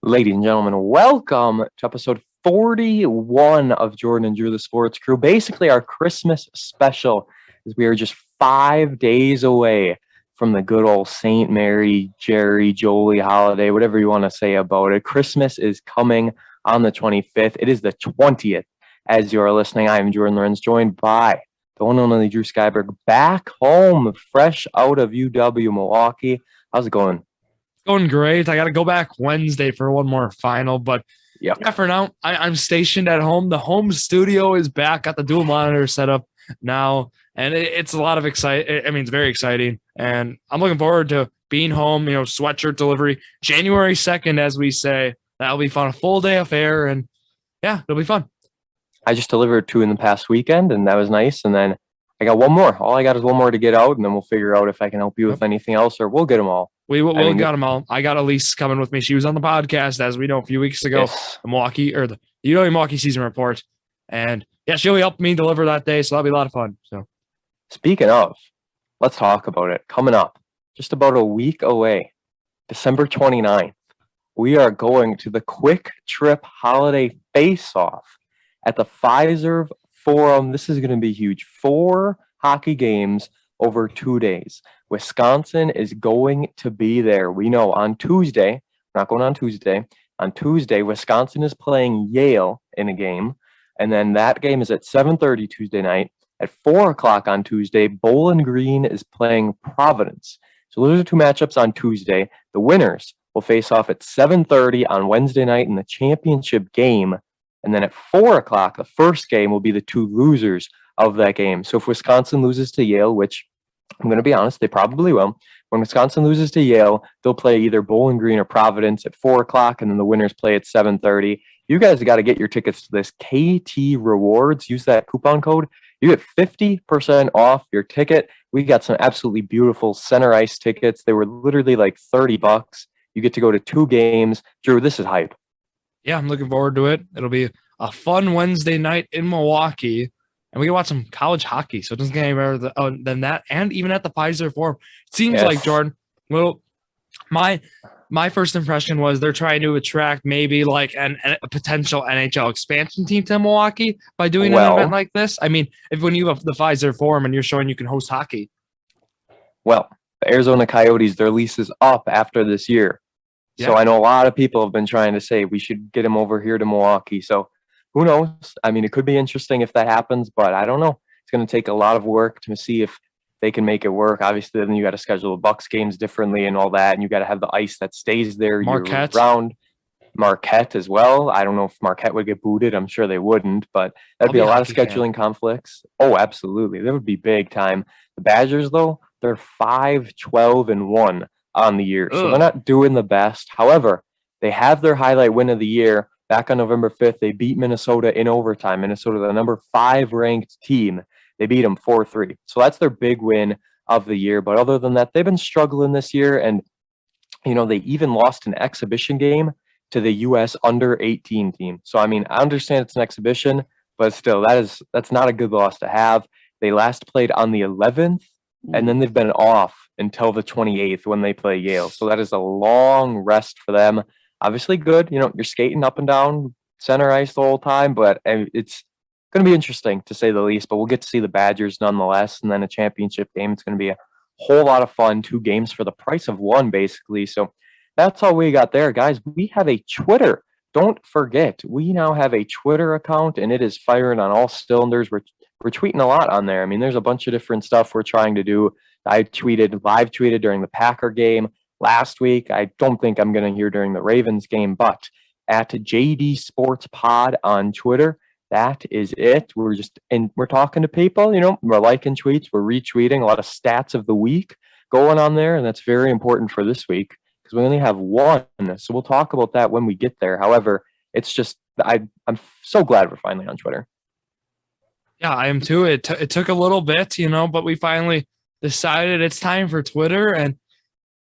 Ladies and gentlemen, welcome to episode 41 of Jordan and Drew, the Sports Crew. Basically, our Christmas special, as we are just 5 days away from the good old St. Mary, Jerry, Jolie holiday, whatever you want to say about it. Christmas is coming on the 25th. It is the 20th. As you are listening, I am Jordon Lawrenz, joined by the one and only Drew Skyberg, back home, fresh out of UW Milwaukee. How's it going? Going great. I got to go back Wednesday for one more final, but yeah, for now, I'm stationed at home. The home studio is back. Got the dual monitor set up now, and it's a lot of exciting. I mean, it's very exciting, and I'm looking forward to being home. Sweatshirt delivery January 2nd, as we say. That'll be fun. A full day affair, and yeah, it'll be fun. I just delivered 2 in the past weekend, and that was nice. And then I got one more. All I got is one more to get out, and then we'll figure out if I can help you with anything else, or we'll get them all. We'll got them all. I got Elise coming with me. She was on the podcast, as we know, a few weeks ago. Yes. The Milwaukee season report. And yeah, she'll help me deliver that day, so that'll be a lot of fun. So, speaking of, let's talk about it. Coming up, just about a week away, December 29th, we are going to the Quick Trip Holiday Face-Off at the Fiserv Forum. This is going to be huge. 4 hockey games over 2 days. Wisconsin is going to be there. We know on Tuesday, we're not going on Tuesday. On Tuesday, Wisconsin is playing Yale in a game, and then that game is at 7:30 Tuesday night. At 4 o'clock on Tuesday, Bowling Green is playing Providence. So those are 2 matchups on Tuesday. The winners will face off at 7:30 on Wednesday night in the championship game, and then at 4 o'clock, the first game will be the 2 losers of that game. So if Wisconsin loses to Yale, which I'm going to be honest, they probably will. When Wisconsin loses to Yale, they'll play either Bowling Green or Providence at 4 o'clock, and then the winners play at 7:30. You guys got to get your tickets to this. KT Rewards. Use that coupon code. You get 50% off your ticket. We got some absolutely beautiful center ice tickets. They were literally like $30. You get to go to 2 games. Drew, this is hype. Yeah, I'm looking forward to it. It'll be a fun Wednesday night in Milwaukee. And we can watch some college hockey, so it doesn't get any better than that. And even at the Fiserv Forum, it seems like, Jordan, well, my first impression was they're trying to attract maybe like a potential NHL expansion team to Milwaukee by doing an event like this. I mean, when you have the Fiserv Forum and you're showing you can host hockey. Well, the Arizona Coyotes, their lease is up after this year. Yeah. So I know a lot of people have been trying to say we should get them over here to Milwaukee. So who knows? I mean, it could be interesting if that happens, but I don't know. It's going to take a lot of work to see if they can make it work. Obviously, then you got to schedule the Bucks games differently and all that, and you got to have the ice that stays there Marquette. year-round. Marquette as well. I don't know if Marquette would get booted. I'm sure they wouldn't, but that'd be a lot of scheduling conflicts. Oh, absolutely. That would be big time. The Badgers, though, they're 5-12-1 on the year, so they're not doing the best. However, they have their highlight win of the year. Back on November 5th, they beat Minnesota in overtime. Minnesota, the number 5 ranked team, they beat them 4-3. So that's their big win of the year. But other than that, they've been struggling this year. And, they even lost an exhibition game to the U.S. under-18 team. So, I mean, I understand it's an exhibition, but still, that's not a good loss to have. They last played on the 11th, and then they've been off until the 28th when they play Yale. So that is a long rest for them. Obviously good, you're skating up and down center ice the whole time, but it's going to be interesting to say the least. But we'll get to see the Badgers nonetheless, and then a championship game. It's going to be a whole lot of fun. 2 games for the price of 1, basically. So that's all we got there, guys. We have a Twitter. Don't forget, we now have a Twitter account, and it is firing on all cylinders. We're tweeting a lot on there. I mean, there's a bunch of different stuff we're trying to do. I live tweeted during the Packer game last week. I don't think I'm going to hear during the Ravens game, but at JD Sports Pod on Twitter, that is it. We're talking to people, we're liking tweets, we're retweeting a lot of stats of the week going on there. And that's very important for this week because we only have 1. So we'll talk about that when we get there. However, it's just, I'm so glad we're finally on Twitter. Yeah, I am too. It took a little bit, but we finally decided it's time for Twitter. And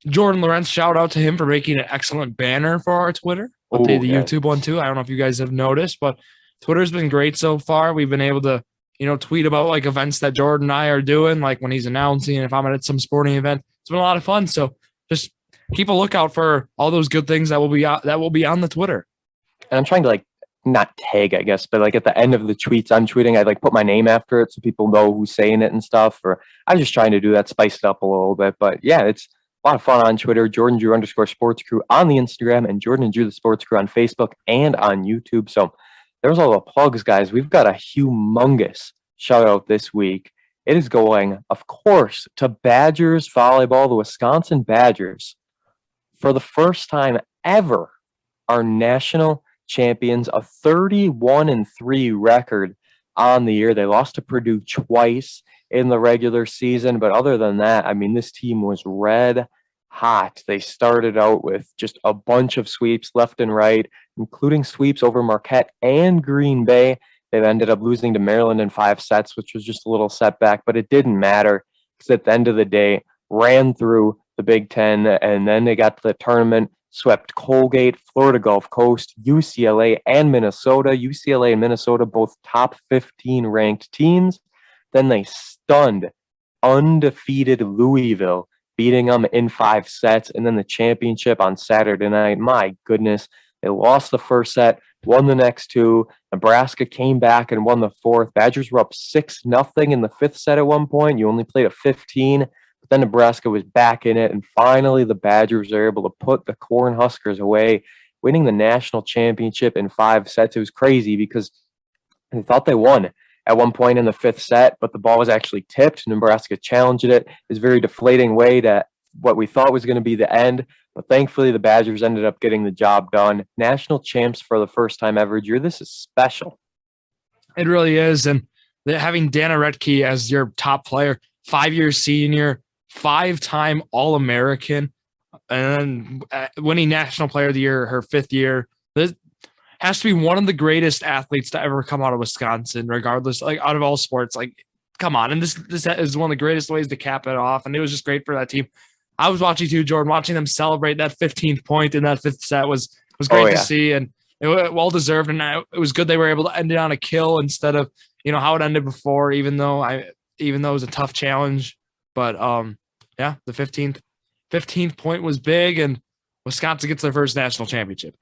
Jordon Lawrenz, shout out to him for making an excellent banner for our Twitter. YouTube one too. I don't know if you guys have noticed, but Twitter's been great so far. We've been able to, tweet about like events that Jordan and I are doing, like when he's announcing, if I'm at some sporting event. It's been a lot of fun. So just keep a lookout for all those good things that will be on the Twitter. And I'm trying to like not tag, I guess, but like at the end of the tweets I'm tweeting, I like put my name after it so people know who's saying it and stuff. Or I'm just trying to do that, spice it up a little bit. But yeah, it's a lot of fun on Twitter. Jordan Drew _sports crew on the Instagram, and Jordan and Drew the Sports Crew on Facebook and on YouTube. So there's all the plugs, guys. We've got a humongous shout out this week. It is going, of course, to Badgers volleyball. The Wisconsin Badgers, for the first time ever, are national champions. A 31-3 record on the year. They lost to Purdue twice in the regular season, but other than that, I mean, this team was red hot. They started out with just a bunch of sweeps left and right, including sweeps over Marquette and Green Bay. They ended up losing to Maryland in 5 sets, which was just a little setback, but it didn't matter because at the end of the day, ran through the Big Ten, and then they got to the tournament, swept Colgate, Florida Gulf Coast, UCLA, and Minnesota. UCLA and Minnesota, both top 15 ranked teams. Then they stunned undefeated Louisville, beating them in 5 sets, and then the championship on Saturday night. My goodness, they lost the first set, won the next 2. Nebraska came back and won the 4th. Badgers were up 6-0 in the 5th set at one point. You only played a 15, but then Nebraska was back in it, and finally the Badgers were able to put the Cornhuskers away, winning the national championship in 5 sets. It was crazy because they thought they won at one point in the 5th set, but the ball was actually tipped. Nebraska challenged it. It was a very deflating way to what we thought was going to be the end, but thankfully the Badgers ended up getting the job done. National champs for the first time ever. Drew, this is special. It really is, and having Dana Retke as your top player, 5-year senior, 5-time All-American, and then winning National Player of the Year her 5th year. This has to be one of the greatest athletes to ever come out of Wisconsin, regardless, like out of all sports. Like, come on. And this is one of the greatest ways to cap it off. And it was just great for that team. I was watching too, Jordan, watching them celebrate that 15th point in that 5th set was great to see, and it was well deserved. And it was good they were able to end it on a kill instead of, how it ended before, even though it was a tough challenge. But yeah, the 15th point was big, and Wisconsin gets their first national championship.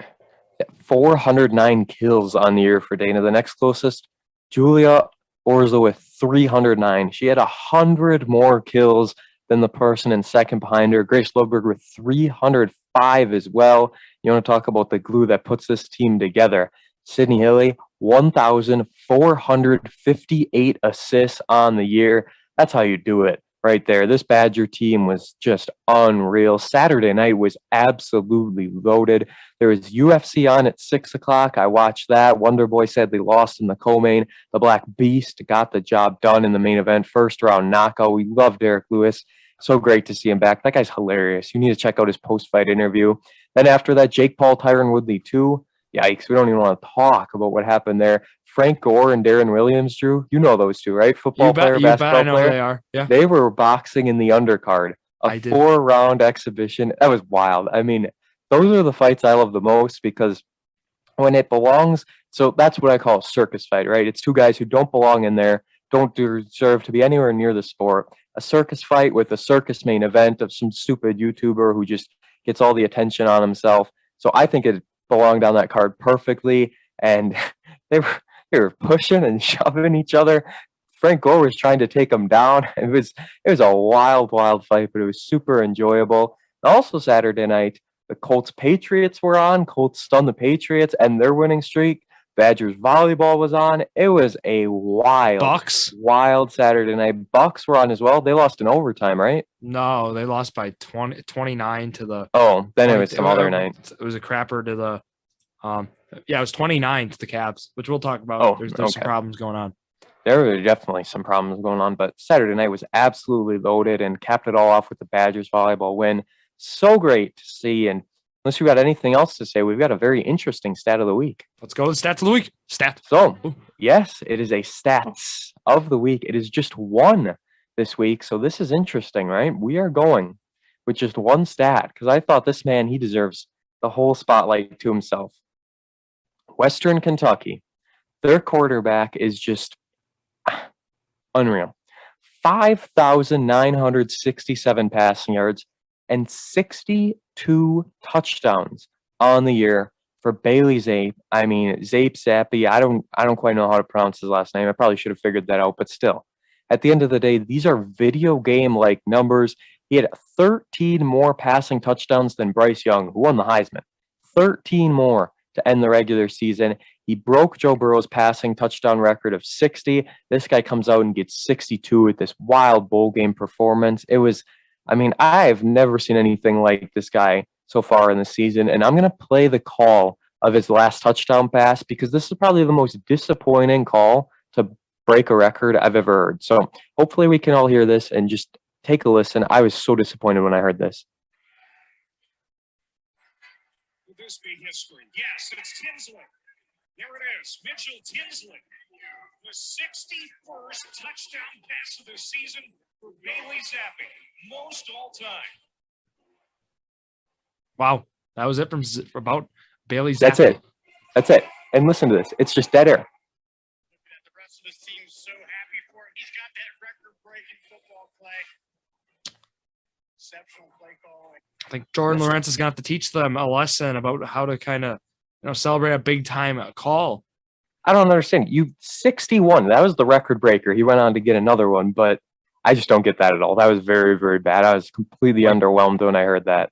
409 kills on the year for Dana. The next closest, Julia Orza with 309. She had 100 more kills than the person in second behind her. Grace Loberg with 305 as well. You want to talk about the glue that puts this team together. Sydney Hilly, 1,458 assists on the year. That's how you do it right there. This Badger team was just unreal. Saturday night was absolutely loaded. There was UFC on at 6 o'clock. I watched that. Wonder Boy sadly lost in the co-main. The Black Beast got the job done in the main event. First round knockout. We love Derek Lewis. So great to see him back. That guy's hilarious. You need to check out his post-fight interview. Then after that, Jake Paul, Tyron Woodley too. Yikes, we don't even want to talk about what happened there. Frank Gore and Darren Williams, Drew. You know those two, right? Football player, basketball player. I know they are. Yeah. They were boxing in the undercard. A 4-round exhibition. That was wild. I mean, those are the fights I love the most because when it belongs, so that's what I call a circus fight, right? It's two guys who don't belong in there, don't deserve to be anywhere near the sport. A circus fight with a circus main event of some stupid YouTuber who just gets all the attention on himself. So I think it belonged on that card perfectly, and they were pushing and shoving each other. Frank Gore was trying to take him down. It was a wild fight, but it was super enjoyable. And also Saturday night, the Colts Patriots were on. Colts stunned the Patriots and their winning streak. Badgers volleyball was on. It was a wild Saturday night. Bucks were on as well. They lost in overtime, right? No, they lost by 29 to the. Oh, then it was some other night. It was a crapper to the. It was 29 to the Caps, which we'll talk about. There's some problems going on. There were definitely some problems going on, but Saturday night was absolutely loaded and capped it all off with the Badgers volleyball win. So great to see. And unless you got anything else to say, we've got a very interesting stat of the week. Let's go with stats of the week. Stat. So, yes, it is a stats of the week. It is just one this week. So this is interesting, right? We are going with just one stat because I thought this man, he deserves the whole spotlight to himself. Western Kentucky, their quarterback is just unreal. 5,967 passing yards, 262 touchdowns on the year for Bailey Zappe. I mean, Zappe. I don't quite know how to pronounce his last name. I probably should have figured that out, but still. At the end of the day, these are video game-like numbers. He had 13 more passing touchdowns than Bryce Young, who won the Heisman. 13 more to end the regular season. He broke Joe Burrow's passing touchdown record of 60. This guy comes out and gets 62 with this wild bowl game performance. I've never seen anything like this guy so far in the season, and I'm going to play the call of his last touchdown pass because this is probably the most disappointing call to break a record I've ever heard. So hopefully we can all hear this and just take a listen. I was so disappointed when I heard this. Will this be history? Yes, it's Tinsley. There it is, Mitchell Tinsley. The 61st touchdown pass of the season for Bailey Zappe. Most all time. Wow. That was it from about Bailey Zappe. That's it. And listen to this. It's just dead air. Looking at the rest of this team, so happy for him. He's got that record-breaking football play. Exceptional play calling. I think Jordon Lawrenz is going to have to teach them a lesson about how to kind of celebrate a big-time call. I don't understand. 61. That was the record breaker. He went on to get another one, but I just don't get that at all. That was very, very bad. I was completely underwhelmed when I heard that.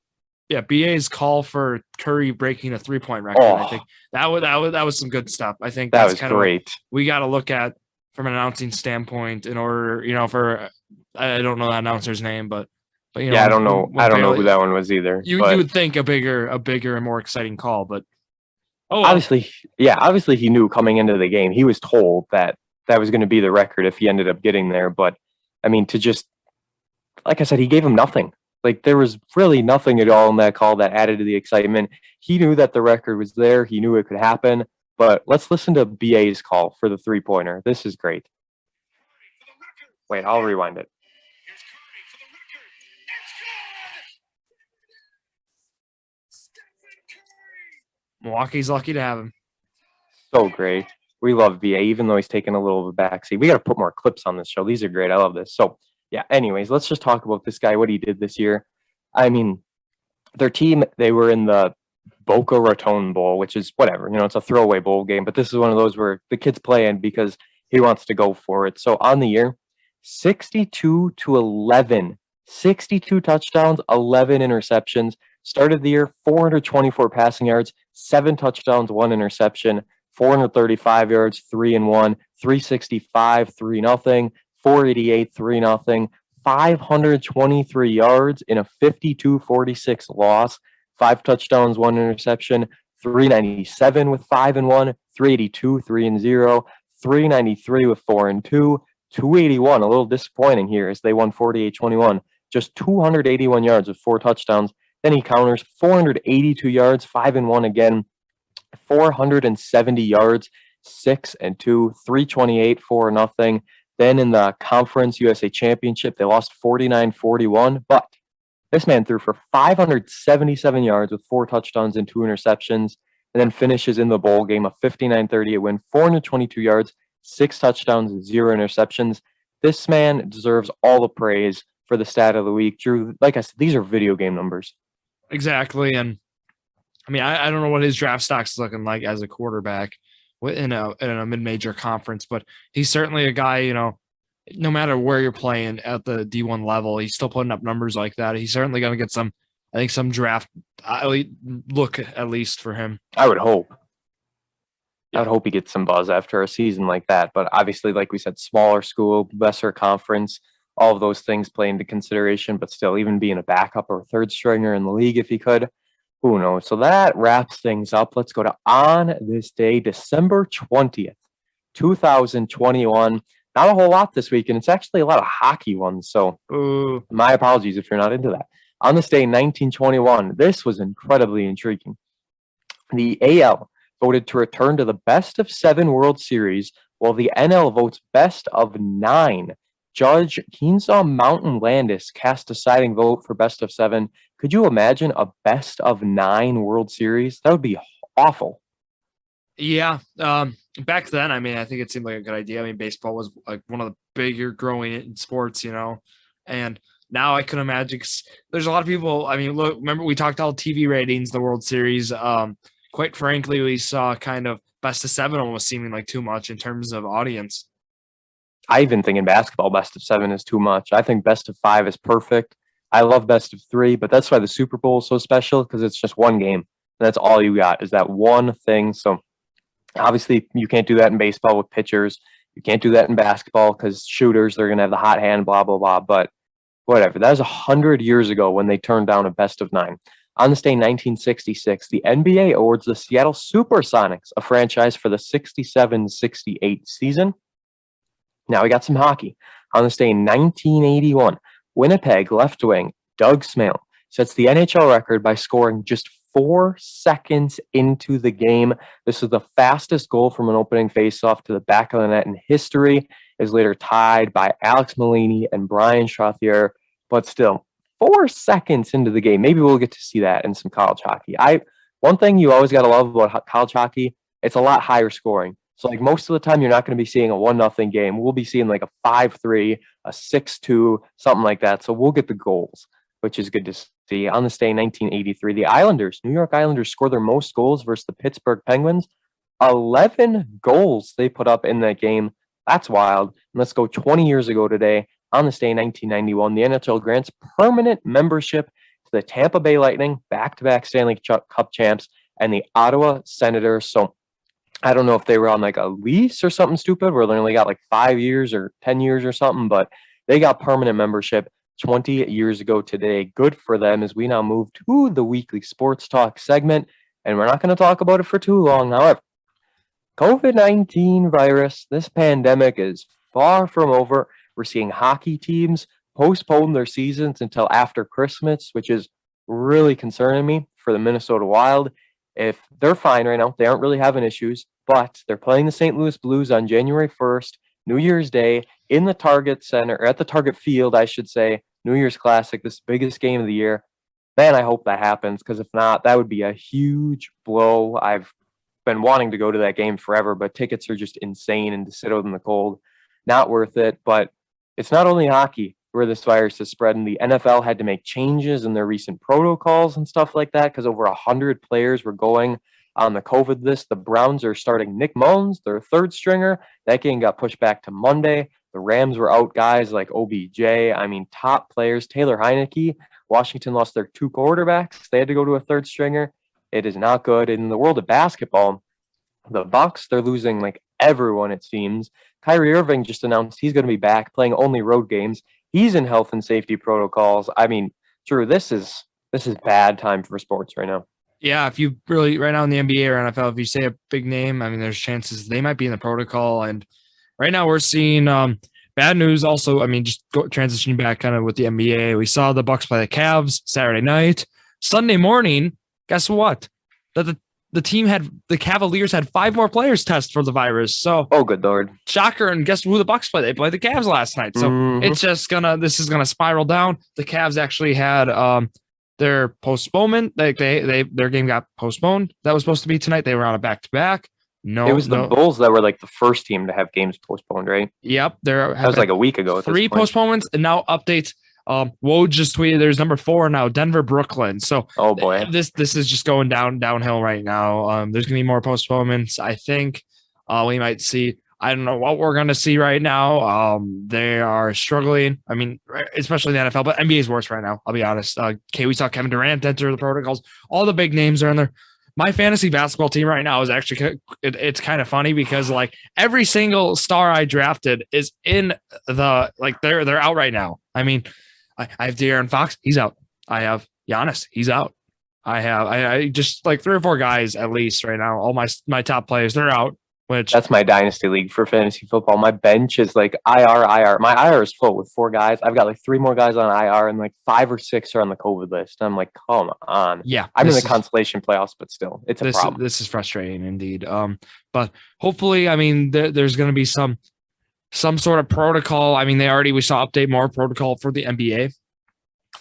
Yeah, BA's call for Curry breaking a 3-point record. I think that was some good stuff. I think that that's was kind great. Of we got to look at from an announcing standpoint in order, for I don't know that announcer's name, but yeah, I don't know. I don't know who that one was either. You would think a bigger and more exciting call, but obviously he knew coming into the game. He was told that was going to be the record if he ended up getting there. But I mean, to just like I said, he gave him nothing. Like there was really nothing at all in that call that added to the excitement. He knew that the record was there. He knew it could happen. But let's listen to BA's call for the 3-pointer. This is great. Wait, I'll rewind it. Milwaukee's lucky to have him. So great. We love BA, even though he's taking a little of a backseat. We got to put more clips on this show. These are great. I love this. So, yeah, anyways, let's just talk about this guy, what he did this year. I mean, their team, they were in the Boca Raton Bowl, which is whatever. It's a throwaway bowl game. But this is one of those where the kid's playing because he wants to go for it. So, on the year, 62-11. 62 touchdowns, 11 interceptions. Started the year, 424 passing yards, 7 touchdowns, 1 interception, 435 yards, 3-1, 365, 3-0, 488, 3-0, 523 yards in a 52-46 loss, 5 touchdowns, 1 interception, 397 with 5-1, 382, 3-0, 393 with 4-2, 281. A little disappointing here as they won 48-21. Just 281 yards with 4 touchdowns. Then he counters 482 yards, 5-1 again, 470 yards, 6-2, 328, 4-0. Then in the Conference USA Championship, they lost 49-41, but this man threw for 577 yards with 4 touchdowns and 2 interceptions, and then finishes in the bowl game a 59-38 win, 422 yards, 6 touchdowns, 0 interceptions. This man deserves all the praise for the stat of the week. Drew, like I said, these are video game numbers. Exactly. And I mean, I don't know what his draft stock's looking like as a quarterback in a mid-major conference, but he's certainly a guy, no matter where you're playing at the D1 level, he's still putting up numbers like that. He's certainly going to get some draft look at least for him. I would hope. I would hope he gets some buzz after a season like that. But obviously, like we said, smaller school, lesser conference, all of those things play into consideration, but still, even being a backup or a third stringer in the league if he could, who knows? So that wraps things up. Let's go to on this day, December 20th, 2021. Not a whole lot this week, and it's actually a lot of hockey ones. So my apologies if you're not into that. On this day, 1921, this was incredibly intriguing. The AL voted to return to the best of 7 World Series, while the NL votes best of 9. Judge Keensaw Mountain Landis cast deciding vote for best of 7. Could you imagine a best of 9 World Series? That would be awful. Yeah. Back then, I mean, I think it seemed like a good idea. I mean, baseball was like one of the bigger growing in sports, and now I can imagine, 'cause there's a lot of people. I mean, look, remember we talked all TV ratings, the World Series. Quite frankly, we saw kind of best of 7 almost seeming like too much in terms of audience. I even think in basketball, best of 7 is too much. I think best of 5 is perfect. I love best of 3, but that's why the Super Bowl is so special, because it's just one game. And that's all you got is that one thing. So obviously you can't do that in baseball with pitchers. You can't do that in basketball because shooters, they're going to have the hot hand, blah, blah, blah. But whatever. That was 100 years ago when they turned down a best of 9. On this day, 1966, the NBA awards the Seattle Supersonics a franchise for the 67-68 season. Now we got some hockey. On this day, 1981, Winnipeg left wing Doug Smale sets the NHL record by scoring just 4 seconds into the game. This is the fastest goal from an opening faceoff to the back of the net in history. It is later tied by Alex Malini and Brian Chauthier, but still 4 seconds into the game. Maybe we'll get to see that in some college hockey. One thing you always got to love about college hockey, it's a lot higher scoring. So like most of the time, you're not going to be seeing a 1-0 game. We'll be seeing like a 5-3, a 6-2, something like that. So we'll get the goals, which is good to see. On this day, 1983, the Islanders, New York Islanders, score their most goals versus the Pittsburgh Penguins. 11 goals they put up in that game. That's wild. And let's go 20 years ago today. On this day, 1991, the NHL grants permanent membership to the Tampa Bay Lightning, back-to-back Stanley Cup champs, and the Ottawa Senators. So I don't know if they were on like a lease or something stupid where they only got like 5 years or 10 years or something, but they got permanent membership 20 years ago today. Good for them as we now move to the weekly sports talk segment. And we're not going to talk about it for too long. However, COVID-19 virus, this pandemic is far from over. We're seeing hockey teams postpone their seasons until after Christmas, which is really concerning me for the Minnesota Wild. If they're fine right now, they aren't really having issues, but they're playing the St. Louis Blues on January 1st, New Year's Day, in the Target Center, or at the Target Field, I should say, New Year's Classic, this biggest game of the year. Man, I hope that happens, because if not, that would be a huge blow. I've been wanting to go to that game forever, but tickets are just insane, and to sit out in the cold, not worth it. But it's not only hockey where this virus is spreading. The NFL had to make changes in their recent protocols and stuff like that because over 100 players were going on the COVID list. The Browns are starting Nick Mullins, their third stringer. That game got pushed back to Monday. The Rams were out guys like OBJ. I mean, top players. Taylor Heineke. Washington lost their 2 quarterbacks. They had to go to a third stringer. It is not good. In the world of basketball, the Bucks, they're losing like everyone, it seems. Kyrie Irving just announced he's going to be back playing only road games. He's in health and safety protocols. I mean, Drew, this is bad time for sports right now. Yeah, if you really right now in the NBA or NFL, if you say a big name, I mean, there's chances they might be in the protocol. And right now we're seeing bad news. Also, I mean, just transitioning back kind of with the NBA, we saw the Bucks play the Cavs Saturday night. Sunday morning, guess what? The team the Cavaliers had 5 more players test for the virus. So, oh, good Lord. Shocker. And guess who the Bucks play? They played the Cavs last night. So it's just this is gonna spiral down. The Cavs actually had their postponement. Their game got postponed. That was supposed to be tonight. They were on a back-to-back. No, it was the Bulls that were like the first team to have games postponed, right? Yep. That was like a week ago. 3 postponements and now updates. Woj just tweeted there's number 4 now, Denver, Brooklyn. So oh boy, this is just going downhill right now. There's gonna be more postponements. I think we might see. I don't know what we're gonna see right now. They are struggling. I mean, especially the NFL, but NBA is worse right now. I'll be honest. We saw Kevin Durant enter the protocols. All the big names are in there. My fantasy basketball team right now is actually it's kind of funny because like every single star I drafted is in the they're out right now. I mean. I have De'Aaron Fox. He's out. I have Giannis. He's out. I just like 3 or 4 guys at least right now. All my top players, they're out. Which that's my dynasty league for fantasy football. My bench is like IR. My IR is full with 4 guys. I've got like 3 more guys on IR and like 5 or 6 are on the COVID list. I'm like, come on. Yeah, I'm in the consolation playoffs, but still, it's a problem. This is frustrating indeed. But hopefully, I mean, there's going to be some sort of protocol. I mean, we saw update more protocol for the NBA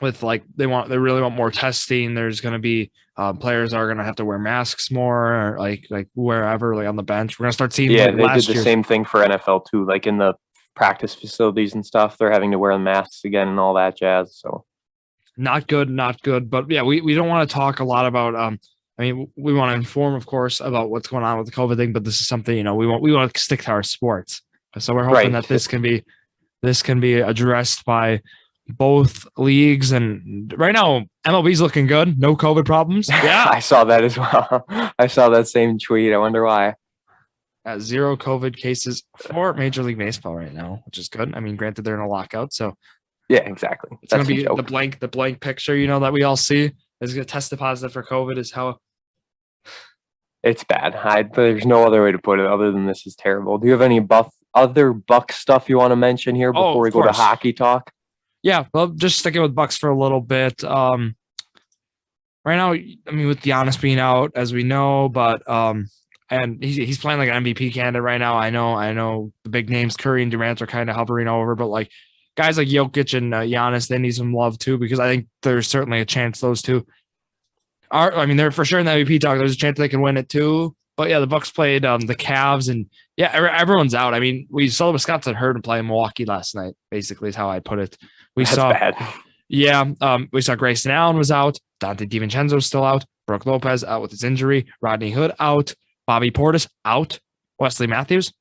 with like they really want more testing. There's going to be players are going to have to wear masks more, or like wherever, like on the bench. We're going to start seeing. Yeah, they did the same thing for NFL too. Like in the practice facilities and stuff. They're having to wear masks again and all that jazz. So not good. But yeah, we don't want to talk a lot about we want to inform, of course, about what's going on with the COVID thing, but this is something, we want to stick to our sports. So we're hoping that this can be addressed by both leagues. And right now, MLB's looking good. No COVID problems. Yeah, I saw that as well. I saw that same tweet. I wonder why. 0 COVID cases for Major League Baseball right now, which is good. I mean, granted, they're in a lockout, so yeah, exactly. It's going to be the blank picture, that we all see is going to test positive for COVID. Is how it's bad. There's no other way to put it other than this is terrible. Do you have any other Bucks stuff you want to mention here before we go to hockey talk? Yeah, well, just sticking with Bucks for a little bit. Right now, with Giannis being out, as we know, but and he's playing like an MVP candidate right now. I know the big names, Curry and Durant, are kind of hovering over, but like guys like Jokic and Giannis, they need some love too, because I think there's certainly a chance those two are. They're for sure in the MVP talk. There's a chance they can win it too. But yeah, the Bucks played the Cavs, and yeah, everyone's out. We saw the Wisconsin Herd play in Milwaukee last night. Basically, is how I put it. That's bad. Yeah, we saw Grayson Allen was out. Dante DiVincenzo's still out. Brooke Lopez out with his injury. Rodney Hood out. Bobby Portis out. Wesley Matthews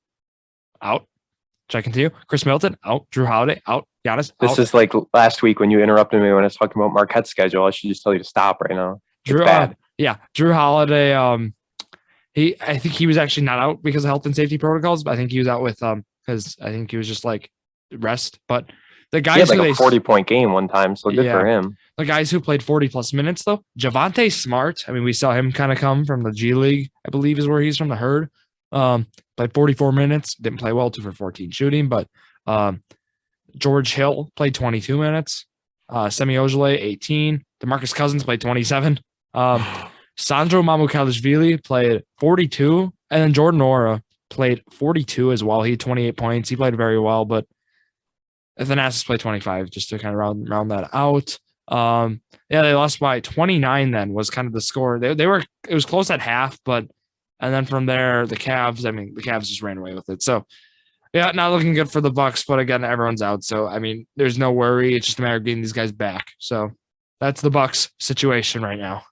out. Checking to you. Chris Middleton out. Drew Holiday out. Giannis out. This is like last week when you interrupted me when I was talking about Marquette's schedule. I should just tell you to stop right now. It's bad. Drew Holiday. I think he was actually not out because of health and safety protocols, but I think he was out with because I think he was just like rest. But the guys he had like a 40-point game one time, so good for him. The guys who played 40+ minutes though, Javonte Smart. We saw him kind of come from the G League, I believe is where he's from, the Herd. Played 44 minutes, didn't play well, 2 for 14 shooting, but George Hill played 22 minutes. Semi Ojeleye 18. DeMarcus Cousins played 27. Sandro Mamukelashvili played 42, and then Jordan Nwora played 42 as well. He had 28 points. He played very well, but Thanasis played 25 just to kind of round that out. They lost by 29 then was kind of the score. It was close at half, and then from there, the Cavs just ran away with it. So, yeah, not looking good for the Bucks, but again, everyone's out. So, there's no worry. It's just a matter of getting these guys back. So, that's the Bucks situation right now.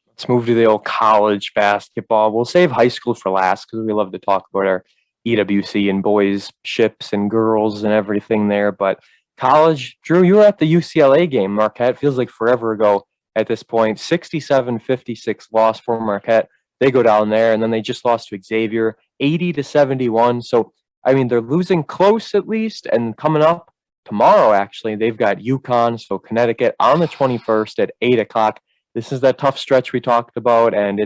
Let's move to the old college basketball. We'll save high school for last because we love to talk about our EWC and boys ships and girls and everything there. But college, Drew, you were at the UCLA game, Marquette. Feels like forever ago at this point. 67-56 loss for Marquette. They go down there, and then they just lost to Xavier, 80-71. So, they're losing close at least, and coming up tomorrow, actually, they've got UConn, so Connecticut, on the 21st at 8 o'clock. This is that tough stretch we talked about, and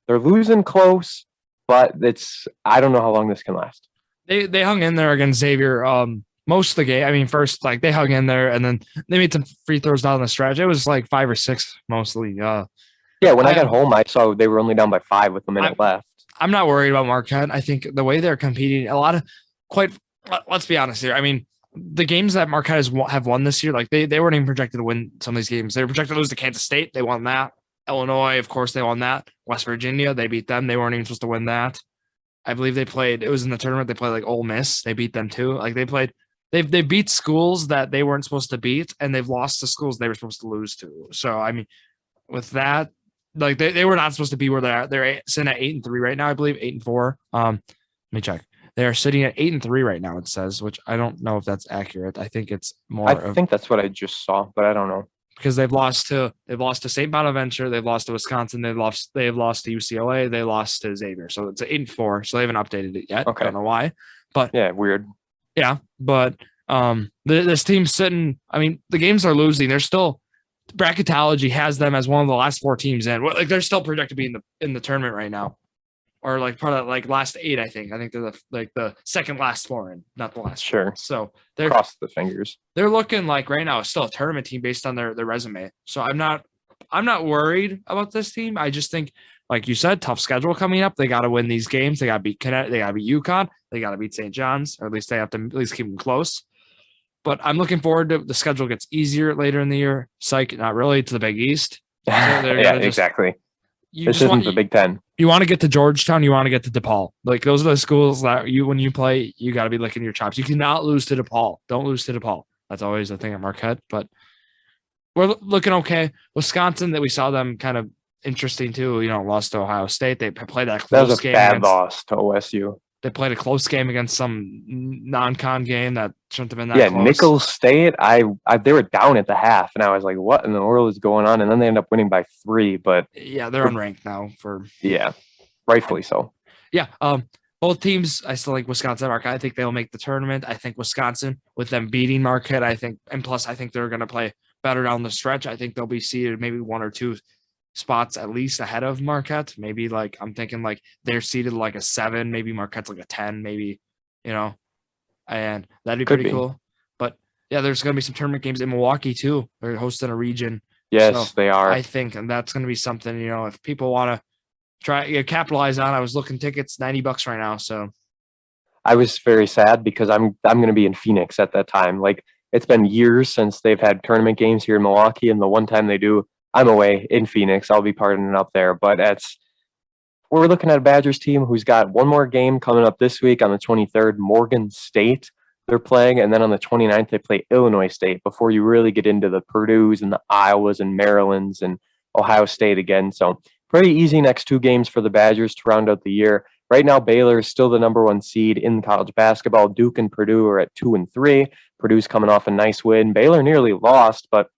they're losing close, but I don't know how long this can last. They hung in there against Xavier most of the game. First, they hung in there, and then they made some free throws down the stretch. It was like 5 or 6 mostly. When I got home, I saw they were only down by 5 with a minute left. I'm not worried about Marquette. I think the way they're competing, let's be honest here. The games that Marquette have won this year, they weren't even projected to win some of these games. They were projected to lose to Kansas State. They won that. Illinois, of course, they won that. West Virginia, they beat them. They weren't even supposed to win that. I believe they played. It was in the tournament. They played Ole Miss. They beat them too. They beat schools that they weren't supposed to beat, and they've lost to schools they were supposed to lose to. So with that, they were not supposed to be where they're at. They're sitting at 8-3 right now. I believe 8-4. Let me check. They are sitting at 8-3 right now, it says, which I don't know if that's accurate. I think it's more. I think that's what I just saw, but I don't know. Because they've lost to St. Bonaventure, they've lost to Wisconsin, they've lost to UCLA, they lost to Xavier. So it's 8-4. So they haven't updated it yet. Okay. I don't know why. But yeah, weird. Yeah. But this team's sitting, the games are losing. They're still bracketology has them as one of the last 4 teams in. They're still projected to be in the tournament right now. Or part of last 8, I think. I think they're the second last 4 in, not the last. Sure. 4. So they're cross the fingers. They're looking right now still a tournament team based on their resume. So I'm not worried about this team. I just think, like you said, tough schedule coming up. They got to win these games. They got to beat Connecticut. They got to beat UConn. They got to beat St. John's, or at least they have to at least keep them close. But I'm looking forward to the schedule gets easier later in the year. Psych, not really. It's the Big East. So exactly. This isn't the Big Ten. You want to get to Georgetown. You want to get to DePaul. Like those are the schools that when you play, you got to be licking your chops. You cannot lose to DePaul. Don't lose to DePaul. That's always the thing at Marquette. But we're looking okay. Wisconsin, that we saw them kind of interesting too. Lost to Ohio State. They played that close game. That was a bad loss to OSU. They played a close game against some non-con game that shouldn't have been that close. Yeah, Nicholls State, they were down at the half, and I was like, what in the world is going on? And then they end up winning by 3, but... Yeah, they're unranked now. Yeah, rightfully so. Yeah, both teams, I still like Wisconsin and Marquette. I think they'll make the tournament. I think Wisconsin, with them beating Marquette, I think they're going to play better down the stretch. I think they'll be seeded maybe 1 or 2 spots at least ahead of Marquette. Maybe I'm thinking they're seated like a 7, maybe Marquette's like a 10, maybe, and that'd be pretty cool. But yeah, there's going to be some tournament games in Milwaukee too. They're hosting a region. Yes, so they are. I think, and that's going to be something, if people want to try capitalize on. I was looking tickets, $90 right now. So I was very sad because I'm going to be in Phoenix at that time. Like it's been years since they've had tournament games here in Milwaukee, and the one time they do, I'm away in Phoenix. I'll be partying up there. But we're looking at a Badgers team who's got one more game coming up this week on the 23rd. Morgan State they're playing. And then on the 29th, they play Illinois State before you really get into the Purdues and the Iowas and Marylands and Ohio State again. So pretty easy next 2 games for the Badgers to round out the year. Right now, Baylor is still the number 1 seed in college basketball. Duke and Purdue are at 2 and 3. Purdue's coming off a nice win. Baylor nearly lost, but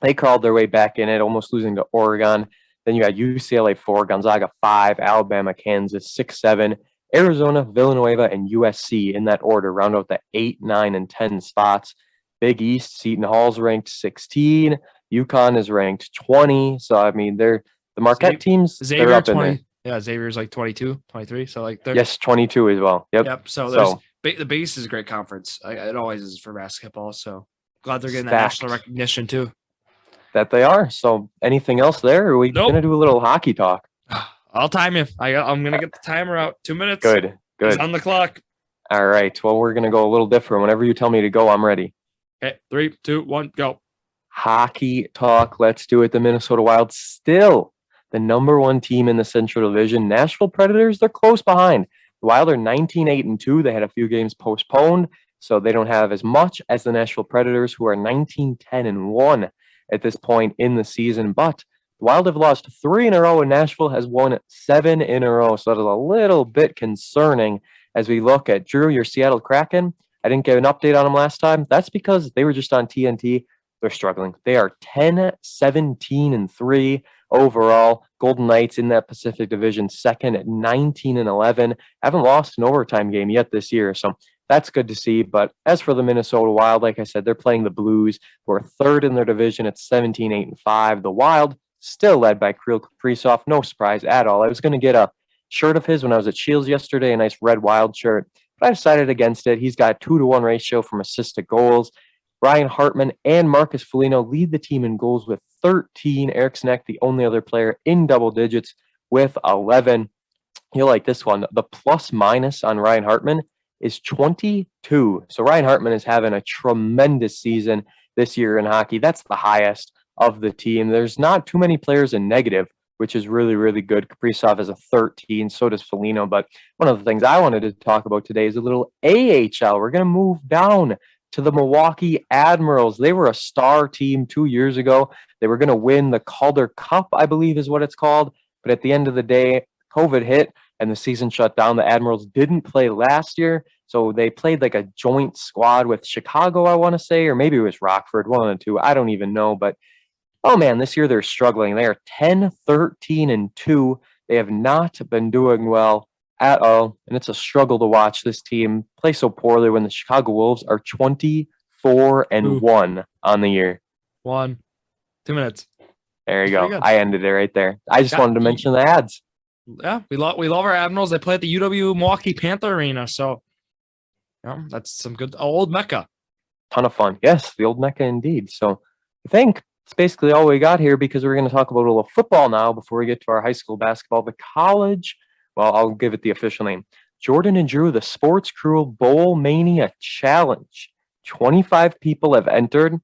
they crawled their way back in it, almost losing to Oregon. Then you had UCLA 4, Gonzaga 5, Alabama, Kansas 6, 7, Arizona, Villanova, and USC in that order. Round out the 8, 9, and 10 spots. Big East, Seton Hall's ranked 16. UConn is ranked 20. So, I mean, the Marquette teams, Xavier they're up 20. in there. Yeah, Xavier's like 22, 23. So, yes, 22 as well. Yep. So, the Big East is a great conference. It always is for basketball. So, glad they're getting that national recognition too. That they are. So anything else there? Or are we going to do a little hockey talk? I'll time you. I'm going to get the timer out. 2 minutes. Good. It's on the clock. All right. Well, we're going to go a little different. Whenever you tell me to go, I'm ready. Okay. 3, 2, 1, go. Hockey talk. Let's do it. The Minnesota Wild still the number 1 team in the Central Division. Nashville Predators, they're close behind. The Wild are 19-8-2. They had a few games postponed, so they don't have as much as the Nashville Predators, who are 19-10-1. At this point in the season, but the Wild have lost 3 in a row and Nashville has won 7 in a row. So that is a little bit concerning as we look at Drew, your Seattle Kraken. I didn't get an update on them last time. That's because they were just on TNT. They're struggling. They are 10-17-3 overall. Golden Knights in that Pacific Division second at 19-11. Haven't lost an overtime game yet this year. So that's good to see. But as for the Minnesota Wild, like I said, they're playing the Blues, who are 3rd in their division at 17-8-5. The Wild still led by Kirill Kaprizov. No surprise at all. I was going to get a shirt of his when I was at Shields yesterday, a nice red Wild shirt, but I decided against it. He's got a 2-to-1 ratio from assists to goals. Ryan Hartman and Marcus Foligno lead the team in goals with 13. Eric Sneck, the only other player in double digits, with 11. You'll like this one. The plus-minus on Ryan Hartman is 22. So Ryan Hartman is having a tremendous season this year in hockey. That's the highest of the team. There's not too many players in negative, which is really, really good. Kaprizov has a 13. So does Foligno. But one of the things I wanted to talk about today is a little AHL. We're going to move down to the Milwaukee Admirals. They were a star team 2 years ago. They were going to win the Calder Cup, I believe is what it's called. But at the end of the day, COVID hit and the season shut down. The Admirals didn't play last year, so they played like a joint squad with Chicago, I want to say, or maybe it was Rockford, 1 and 2. I don't even know. But, oh man, this year they're struggling. They are 10-13-2. They have not been doing well at all, and it's a struggle to watch this team play so poorly when the Chicago Wolves are 24-1 on the year. 2 minutes. There you go. I ended it right there. I just wanted to mention the ads. Yeah, we love our Admirals. They play at the UW Milwaukee Panther Arena, so that's some good old Mecca. Ton of fun. Yes, the old Mecca indeed. So I think that's basically all we got here, because we're going to talk about a little football now before we get to our high school basketball. The college, well, I'll give it the official name. Jordan and Drew, the Sports Cruel Bowl Mania Challenge. 25 people have entered,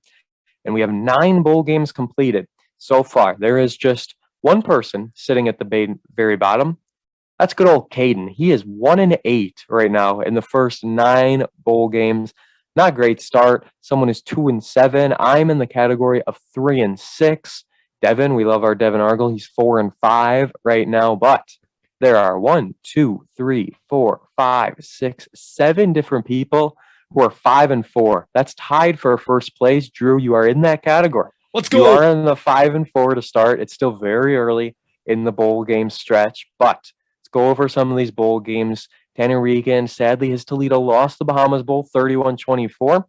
and we have 9 bowl games completed so far. There is just one person sitting at the very bottom. That's good old Caden. He is 1-8 right now in the first 9 bowl games. Not a great start. Someone is 2-7. I'm in the category of 3-6. Devin, we love our Devin Argle. He's 4-5 right now, but there are 1, 2, 3, 4, 5, 6, 7 different people who are 5-4. That's tied for first place. Drew, you are in that category. Let's go. You are in the 5-4 to start. It's still very early in the bowl game stretch, but let's go over some of these bowl games. Tanner Regan, sadly, his Toledo lost the Bahamas Bowl 31-24.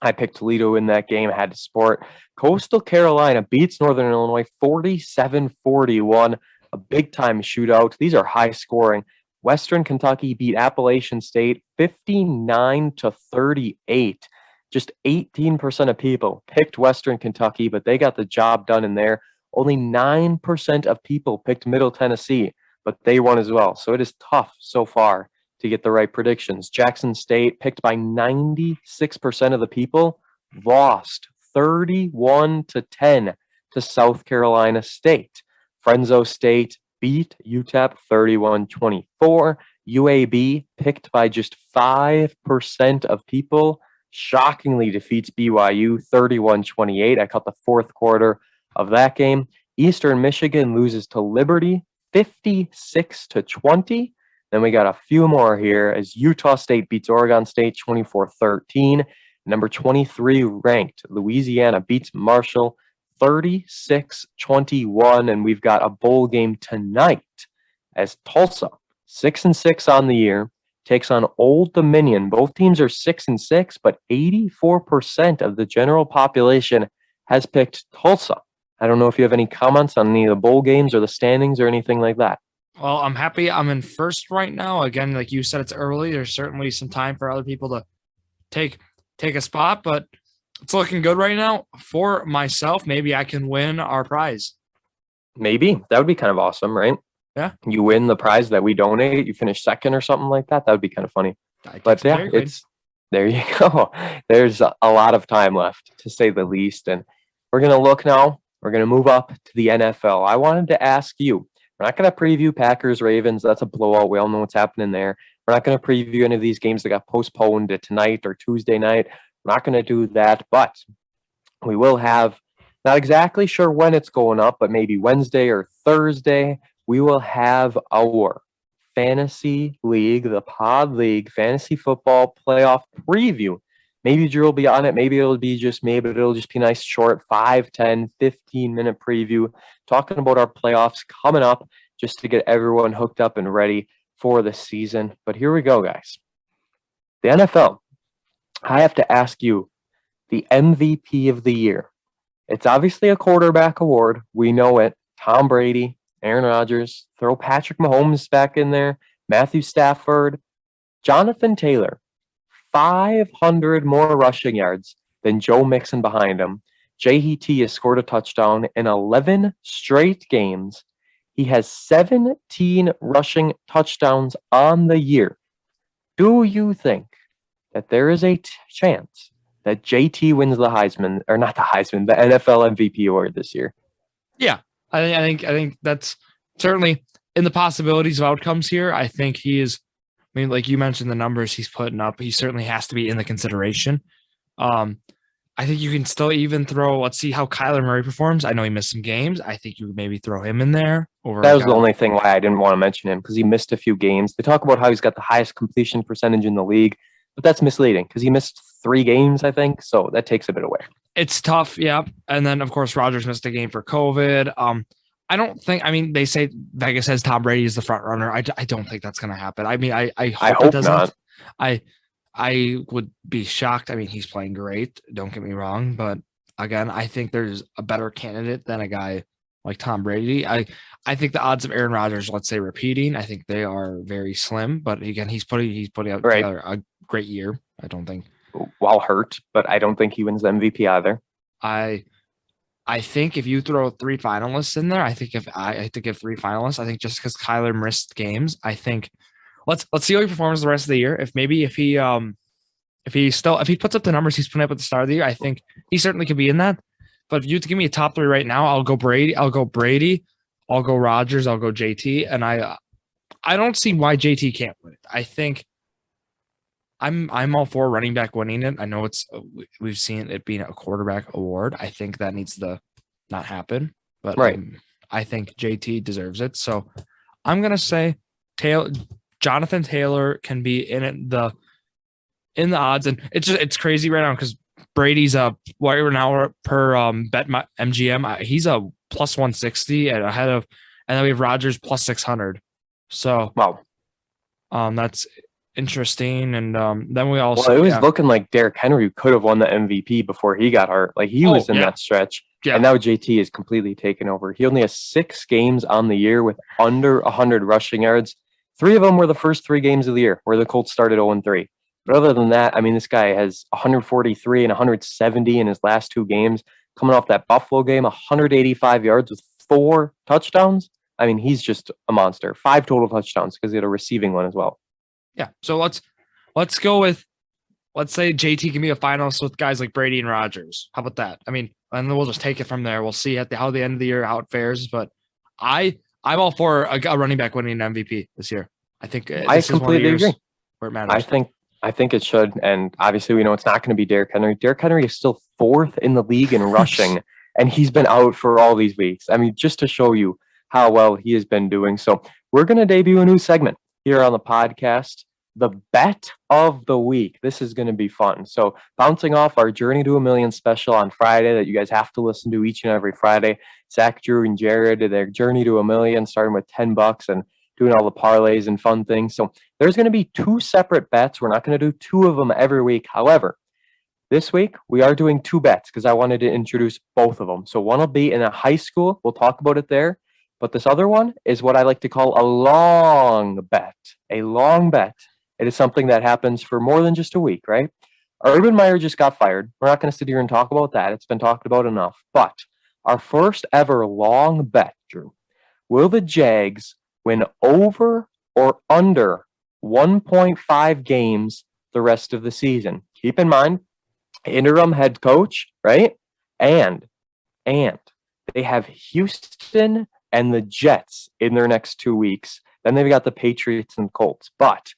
I picked Toledo in that game, had to support. Coastal Carolina beats Northern Illinois 47-41, a big-time shootout. These are high-scoring. Western Kentucky beat Appalachian State 59-38. Just 18% of people picked Western Kentucky, but they got the job done in there. Only 9% of people picked Middle Tennessee, but they won as well. So it is tough so far to get the right predictions. Jackson State, picked by 96% of the people, lost 31-10 to South Carolina State. Fresno State beat UTEP 31-24. UAB, picked by just 5% of people, shockingly defeats BYU 31-28. I caught the fourth quarter of that game. Eastern Michigan loses to Liberty 56-20. Then we got a few more here as Utah State beats Oregon State 24-13. Number 23 ranked Louisiana beats Marshall 36-21. And we've got a bowl game tonight as Tulsa, 6-6 on the year, takes on Old Dominion. Both teams are 6-6, but 84% of the general population has picked Tulsa. I don't know if you have any comments on any of the bowl games or the standings or anything like that. Well, I'm happy I'm in first right now. Again, like you said, it's early. There's certainly some time for other people to take a spot, but it's looking good right now. For myself, maybe I can win our prize. Maybe. That would be kind of awesome, right? Yeah. You win the prize that we donate. You finish second or something like that. That would be kind of funny. But yeah, there you go. There's a lot of time left, to say the least. And we're going to look now. We're going to move up to the NFL. I wanted to ask you, we're not going to preview Packers-Ravens. That's a blowout. We all know what's happening there. We're not going to preview any of these games that got postponed to tonight or Tuesday night. We're not going to do that, but we will have, not exactly sure when it's going up, but maybe Wednesday or Thursday, we will have our Fantasy League, the Pod League, Fantasy Football Playoff Preview. Maybe Drew will be on it. Maybe it'll be just me, but it'll just be a nice short 5, 10, 15-minute preview talking about our playoffs coming up just to get everyone hooked up and ready for the season. But here we go, guys. The NFL. I have to ask you, the MVP of the year. It's obviously a quarterback award. We know it. Tom Brady, Aaron Rodgers, throw Patrick Mahomes back in there, Matthew Stafford, Jonathan Taylor. 500 more rushing yards than Joe Mixon behind him. JT has scored a touchdown in 11 straight games. He has 17 rushing touchdowns on the year. Do you think that there is a chance that JT wins the Heisman, or not the Heisman, the NFL MVP award this year? Yeah, I think that's certainly in the possibilities of outcomes here. I think he is. I mean, like you mentioned, the numbers he's putting up, he certainly has to be in the consideration. I think you can still even throw, let's see how Kyler Murray performs. I know he missed some games. I think you would maybe throw him in there. That was the only thing why I didn't want to mention him, because he missed a few games. They talk about how he's got the highest completion percentage in the league, but that's misleading because he missed 3 games, I think. So that takes a bit away. It's tough, yeah. And then, of course, Rodgers missed a game for COVID. I don't think, I mean, they say Vegas says Tom Brady is the front runner. I don't think that's going to happen. I mean, I hope it doesn't. Not. I would be shocked. I mean, he's playing great. Don't get me wrong. But again, I think there's a better candidate than a guy like Tom Brady. I think the odds of Aaron Rodgers, let's say, repeating, I think they are very slim. But again, he's putting out together a great year. I don't think. While hurt, but I don't think he wins the MVP either. I think if you throw 3 finalists in there, I think if I have to give 3 finalists, I think just because Kyler missed games, I think let's see how he performs the rest of the year. If he puts up the numbers he's putting up at the start of the year, I think he certainly could be in that. But if you have to give me a top 3 right now, I'll go Brady. I'll go Rogers. I'll go JT, and I don't see why JT can't win it. I think I'm all for running back winning it. I know we've seen it being a quarterback award. I think that needs to not happen, but right. I think JT deserves it. So I'm gonna say Jonathan Taylor can be in the odds, and it's crazy right now because Brady's right now per bet MGM. He's a plus 160 and ahead of, and then we have Rogers plus 600. So wow, that's interesting. And then we also it was looking like Derrick Henry could have won the MVP before he got hurt. Like he was in that stretch. Yeah. And now JT is completely taken over. He only has 6 games on the year with under 100 rushing yards. 3 of them were the first 3 games of the year where the Colts started 0-3. But other than that, I mean, this guy has 143 and 170 in his last 2 games. Coming off that Buffalo game, 185 yards with 4 touchdowns. I mean, he's just a monster. 5 total touchdowns because he had a receiving one as well. Yeah. So let's go with, let's say JT can be a finalist with guys like Brady and Rogers. How about that? I mean, and then we'll just take it from there. We'll see how the end of the year how it fares. But I'm all for a running back winning an MVP this year. I think I completely agree. Where it matters. I think it should. And obviously, we know it's not going to be Derrick Henry. Derrick Henry is still 4th in the league in rushing, and he's been out for all these weeks. I mean, just to show you how well he has been doing. So we're going to debut a new segment here on the podcast, the Bet of the Week. This is going to be fun. So bouncing off our Journey to a Million special on Friday that you guys have to listen to each and every Friday, Zach, Drew, and Jared did their Journey to a Million, starting with $10 and doing all the parlays and fun things. So there's going to be 2 separate bets. We're not going to do 2 of them every week. However, this week we are doing 2 bets because I wanted to introduce both of them. So one will be in a high school. We'll talk about it there. But this other one is what I like to call a long bet. A long bet. It is something that happens for more than just a week, right? Urban Meyer just got fired. We're not going to sit here and talk about that. It's been talked about enough. But our first ever long bet, Drew. Will the Jags win over or under 1.5 games the rest of the season? Keep in mind, interim head coach, right? And they have Houston and the Jets in their next 2 weeks. Then they've got the Patriots and Colts. But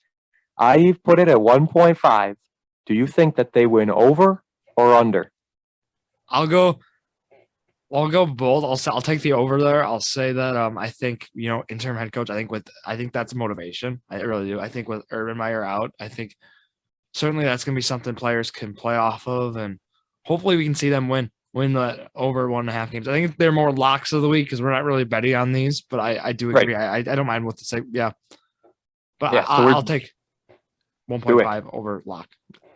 I've put it at 1.5. Do you think that they win over or under? I'll go bold. I'll take the over there. I'll say that I think, interim head coach, I think that's motivation. I really do. I think with Urban Meyer out, I think certainly that's going to be something players can play off of, and hopefully we can see them win the over 1.5 games. I think they're more locks of the week because we're not really betting on these, but I do agree. Right. I don't mind what to say. Yeah. But yeah, I'll take 1.5 over lock.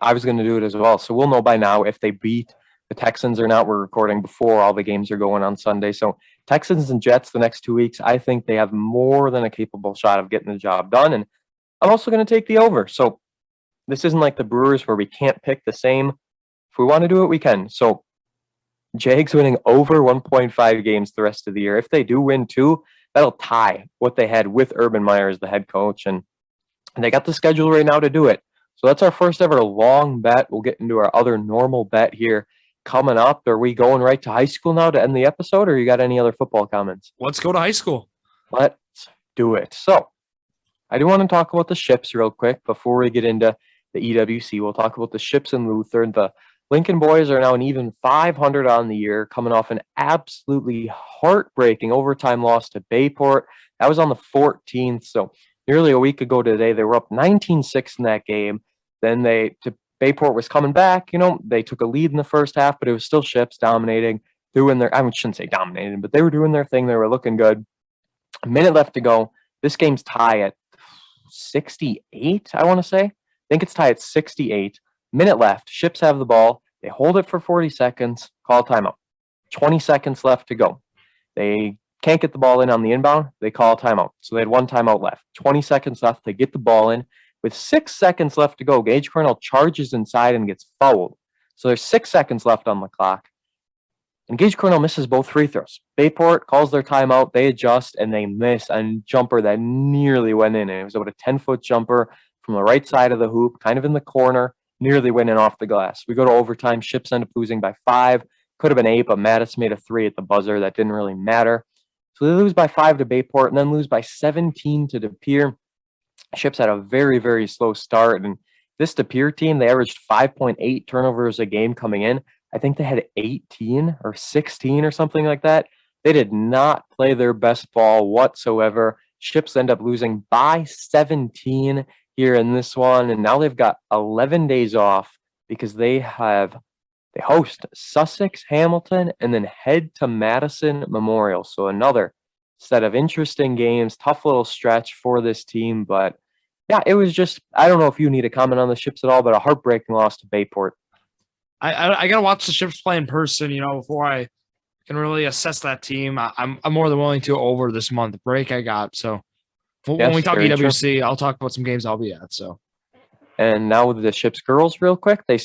I was going to do it as well. So we'll know by now if they beat the Texans or not. We're recording before all the games are going on Sunday. So Texans and Jets the next 2 weeks, I think they have more than a capable shot of getting the job done. And I'm also going to take the over. So this isn't like the Brewers where we can't pick the same. If we want to do it, we can. So Jags winning over 1.5 games the rest of the year. If they do win 2, that'll tie what they had with Urban Meyer as the head coach. And they got the schedule right now to do it. So that's our first ever long bet. We'll get into our other normal bet here coming up. Are we going right to high school now to end the episode, or you got any other football comments? Let's go to high school. Let's do it. So I do want to talk about the Ships real quick before we get into the EWC. We'll talk about the Ships and Luther. The Lincoln boys are now an even 500 on the year, coming off an absolutely heartbreaking overtime loss to Bayport. That was on the 14th, so nearly a week ago today. They were up 19-6 in that game. Then Bayport was coming back. They took a lead in the first half, but it was still Ships dominating, doing their, I shouldn't say dominating, but they were doing their thing. They were looking good. A minute left to go. This game's tie at 68, I want to say. I think it's tied at 68. Minute left. Ships have the ball. They hold it for 40 seconds. Call timeout. 20 seconds left to go. They can't get the ball in on the inbound. They call timeout. So they had 1 timeout left. 20 seconds left to get the ball in. With 6 seconds left to go, Gage Cornell charges inside and gets fouled. So there's 6 seconds left on the clock. And Gage Cornell misses both free throws. Bayport calls their timeout. They adjust, and they miss a jumper that nearly went in. And it was about a 10-foot jumper from the right side of the hoop, kind of in the corner, nearly went in off the glass. We go to overtime. Ships end up losing by 5. Could have been 8, but Mattis made a 3 at the buzzer. That didn't really matter. So they lose by 5 to Bayport and then lose by 17 to De Pere. Ships had a very, very slow start. And this De Pere team, they averaged 5.8 turnovers a game coming in. I think they had 18 or 16 or something like that. They did not play their best ball whatsoever. Ships end up losing by 17 here in this one. And now they've got 11 days off because they host Sussex, Hamilton, and then head to Madison Memorial. So another set of interesting games, tough little stretch for this team. But yeah, it was just, I don't know if you need to comment on the Ships at all, but a heartbreaking loss to Bayport. I got to watch the Ships play in person, before I can really assess that team. I'm more than willing to over this month break I got. So when we talk EWC, I'll talk about some games I'll be at. So. And now with the Ships girls real quick, they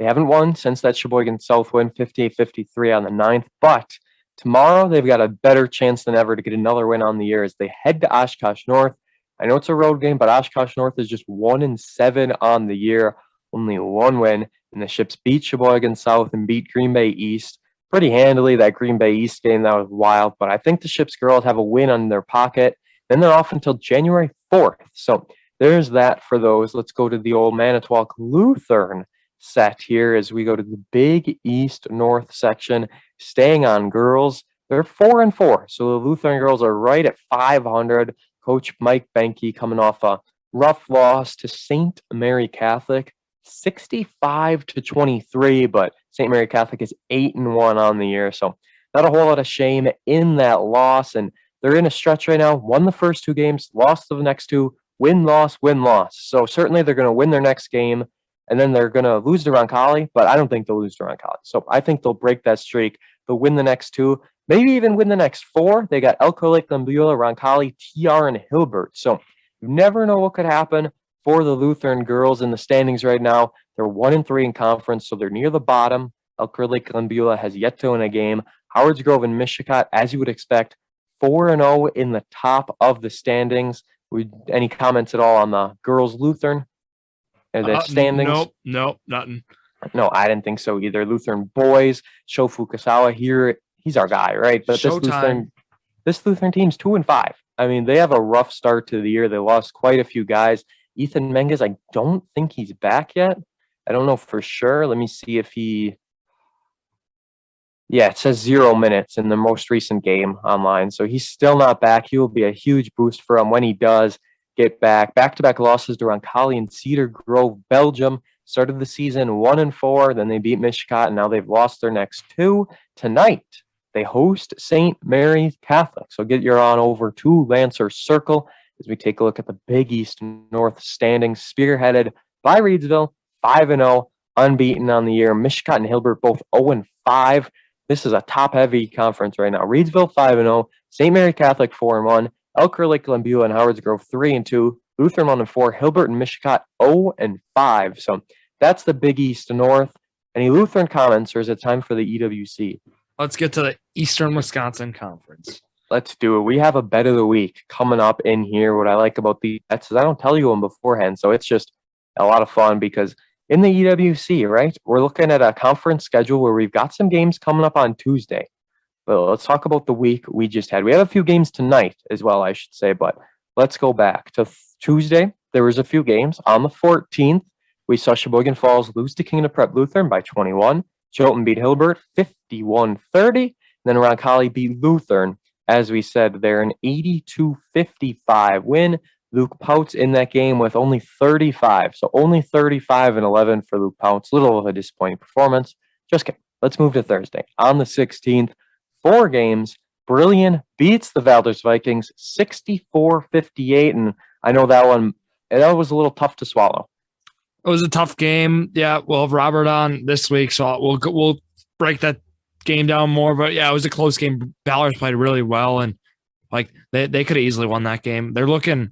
haven't won since that Sheboygan South win, 58-53 on the 9th. But tomorrow they've got a better chance than ever to get another win on the year as they head to Oshkosh North. I know it's a road game, but Oshkosh North is just 1-7 on the year, only one win. And the Ships beat Sheboygan South and beat Green Bay East pretty handily. That Green Bay East game, that was wild. But I think the Ships girls have a win on their pocket. Then they're off until January 4th. So there's that for those. Let's go to the old Manitowoc Lutheran set here as we go to the Big East North section. Staying on girls, they're 4-4. So the Lutheran girls are right at 500. Coach Mike Benke coming off a rough loss to St. Mary Catholic, 65-23. But St. Mary Catholic is 8-1 on the year. So not a whole lot of shame in that loss. And they're in a stretch right now. Won the first 2 games, lost the next 2. Win, loss, win, loss. So certainly they're going to win their next game, and then they're going to lose to Roncalli, but I don't think they'll lose to Roncalli. So I think they'll break that streak. They'll win the next 2, maybe even win the next 4. They got Elko Lake, Glenbeulah, Roncalli, TR, and Hilbert. So you never know what could happen for the Lutheran girls in the standings right now. They're 1-3 in conference, so they're near the bottom. Elko Lake, Glenbeulah has yet to win a game. Howards Grove and Mishicot, as you would expect, 4-0 in the top of the standings. Any comments at all on the girls Lutheran? The standings? Nope, nothing. No, I didn't think so either. Lutheran boys, Sho Fukasawa here, he's our guy, right? But this Lutheran team's 2-5. I mean, they have a rough start to the year. They lost quite a few guys. Ethan Menges, I don't think he's back yet. I don't know for sure. Let me see if he... Yeah, it says 0 minutes in the most recent game online. So he's still not back. He will be a huge boost for him when he does get back. Back-to-back losses to Roncalli and Cedar Grove, Belgium. Started the season 1-4. Then they beat Mishicot, and now they've lost their next 2. Tonight, they host St. Mary Catholic. So get your on over to Lancer Circle as we take a look at the Big East North standings, spearheaded by Reedsville, 5-0, unbeaten on the year. Mishicot and Hilbert both 0-5. This is a top-heavy conference right now. Reedsville 5-0, St. Mary Catholic 4-1, Elko Lake, Glenbeulah, and Howards Grove 3-2, Lutheran 1-4, Hilbert and Mishicot 0-5. So that's the Big East North. Any Lutheran comments, or is it time for the EWC? Let's get to the Eastern Wisconsin Conference. Let's do it. We have a bet of the week coming up in here. What I like about the bets is I don't tell you them beforehand, so it's just a lot of fun because in the EWC, right, we're looking at a conference schedule where we've got some games coming up on Tuesday. But let's talk about the week we just had. We have a few games tonight as well, I should say, but let's go back to Tuesday. There was a few games. On the 14th, we saw Sheboygan Falls lose to Kingdom Prep Lutheran by 21. Chilton beat Hilbert 51-30. Then Roncalli beat Lutheran. As we said, they're an 82-55 win. Luke Pouts in that game with only 35. So only 35-11 for Luke Pouts. Little of a disappointing performance. Just kidding. Let's move to Thursday. On the 16th, 4 games. Brilliant beats the Valders Vikings 64-58. And I know that was a little tough to swallow. It was a tough game. Yeah, we'll have Robert on this week, so we'll break that game down more. But yeah, it was a close game. Valders played really well, and like they could have easily won that game. They're looking...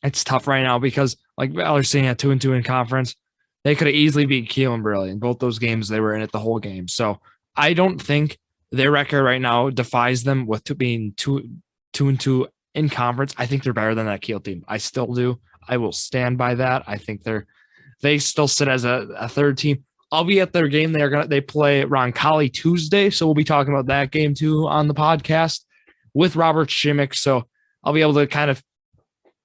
It's tough right now because, like Valders sitting at 2-2 in conference, they could have easily beat Kiel and Brilliant. Both those games, they were in it the whole game. So I don't think their record right now defies them with being 2-2 in conference. I think they're better than that Kiel team. I still do. I will stand by that. I think they still sit as a third team. I'll be at their game. They play Roncalli Tuesday, so we'll be talking about that game too on the podcast. with Robert Schimmick. So I'll be able to kind of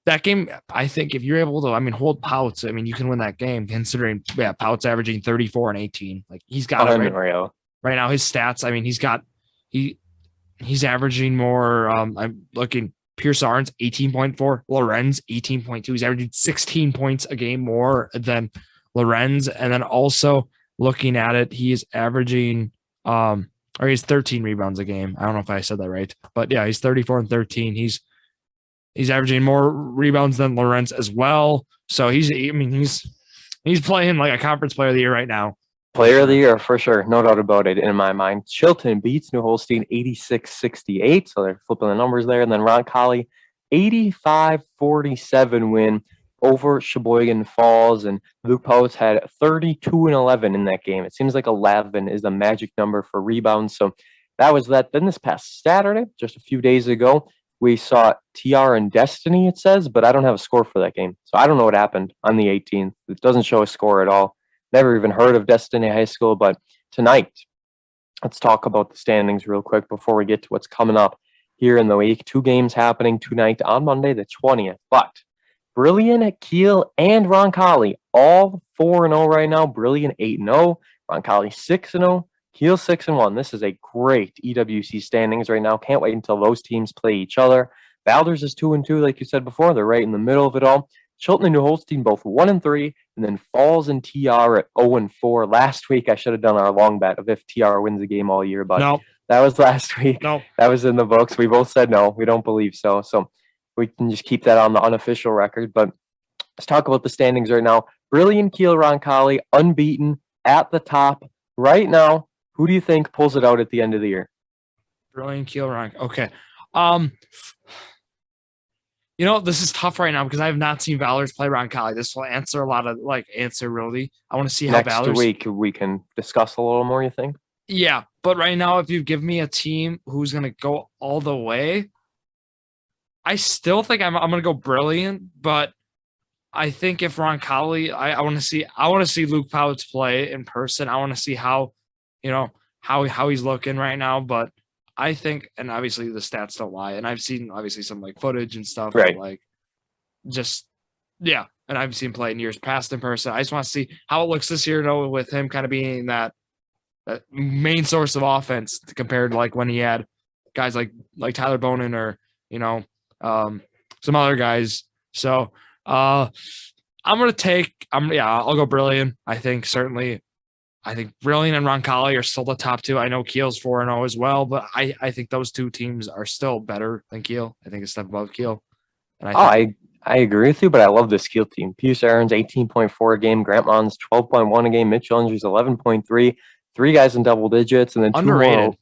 that game. I think if you're able to, hold Pouts, you can win that game considering, Pouts averaging 34 and 18. Like he's got it right now. His stats, he's averaging more. I'm looking Pierce Arns 18.4, Lawrenz 18.2. He's averaging 16 points a game more than Lawrenz. And then also looking at it, he is averaging or he's 13 rebounds a game. I don't know if I said that right, but yeah, he's 34 and 13. He's averaging more rebounds than Lawrenz as well. So he's playing like a conference player of the year right now. Player of the year for sure, no doubt about it in my mind. Chilton beats New Holstein 86-68, so they're flipping the numbers there. And then Roncalli 85-47 win over Sheboygan Falls, and Luke Pouts had 32 and 11 in that game. It seems like 11 is the magic number for rebounds. So that was that. Then this past Saturday, just a few days ago, we saw TR and Destiny, it says, but I don't have a score for that game. So I don't know what happened on the 18th. It doesn't show a score at all. Never even heard of Destiny High School, but tonight, let's talk about the standings real quick before we get to what's coming up here in the week. 2 games happening tonight on Monday, the 20th. But Brilliant, Kiel, and Roncalli, all 4-0 right now. Brilliant 8-0, Roncalli 6-0, Kiel 6-1. This is a great EWC standings right now. Can't wait until those teams play each other. Valders is 2-2, like you said before. They're right in the middle of it all. Chilton and New Holstein both 1-3, and then Falls and TR at 0-4. Last week, I should have done our long bet of if TR wins the game all year, but that was last week. No, that was in the books. We both said no. We don't believe so. So we can just keep that on the unofficial record. But let's talk about the standings right now. Brilliant, Kiel, Roncalli, unbeaten at the top right now. Who do you think pulls it out at the end of the year? Brilliant, Kiel, Roncalli. Okay. This is tough right now because I have not seen Valders play Roncalli. This will answer a lot of answerability. I want to see how Valders. Next week we can discuss a little more, you think? Yeah, but right now, if you give me a team who's going to go all the way, I still think I'm going to go Brilliant. But I think if Roncalli, I want to see Luke Pouts play in person. I want to see how he's looking right now. But I think, and obviously the stats don't lie, and I've seen obviously some footage and stuff, right? And I've seen play in years past in person. I just want to see how it looks this year, with him kind of being that main source of offense compared to when he had guys like Tyler Bonin or some other guys. So I'll go Brilliant. I think Brilliant and Roncalli are still the top 2. I know Kiel's 4-0 as well, but I think those 2 teams are still better than Kiel. I think a step above Kiel. And I agree with you, but I love this Kiel team. Pius Aaron's 18.4 a game, Grant Mons 12.1 a game, Mitch Ellinger's 11.3, 3 guys in double digits, and then 2 underrated. More.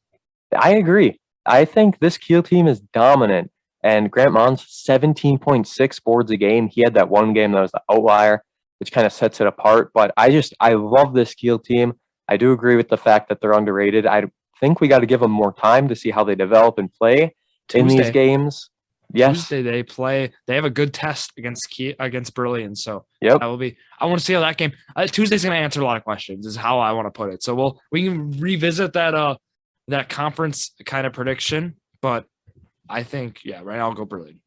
I agree. I think this Kiel team is dominant, and Grant Mons 17.6 boards a game. He had that one game that was the outlier, which kind of sets it apart. But I love this Kiel team. I do agree with the fact that they're underrated. I think we got to give them more time to see how they develop and play in these games. Yes. Tuesday they play. They have a good test against Brilliant. So yep. I want to see how that game. Tuesday's going to answer a lot of questions. Is how I want to put it. So we can revisit that conference kind of prediction. But I think right now I'll go Brilliant.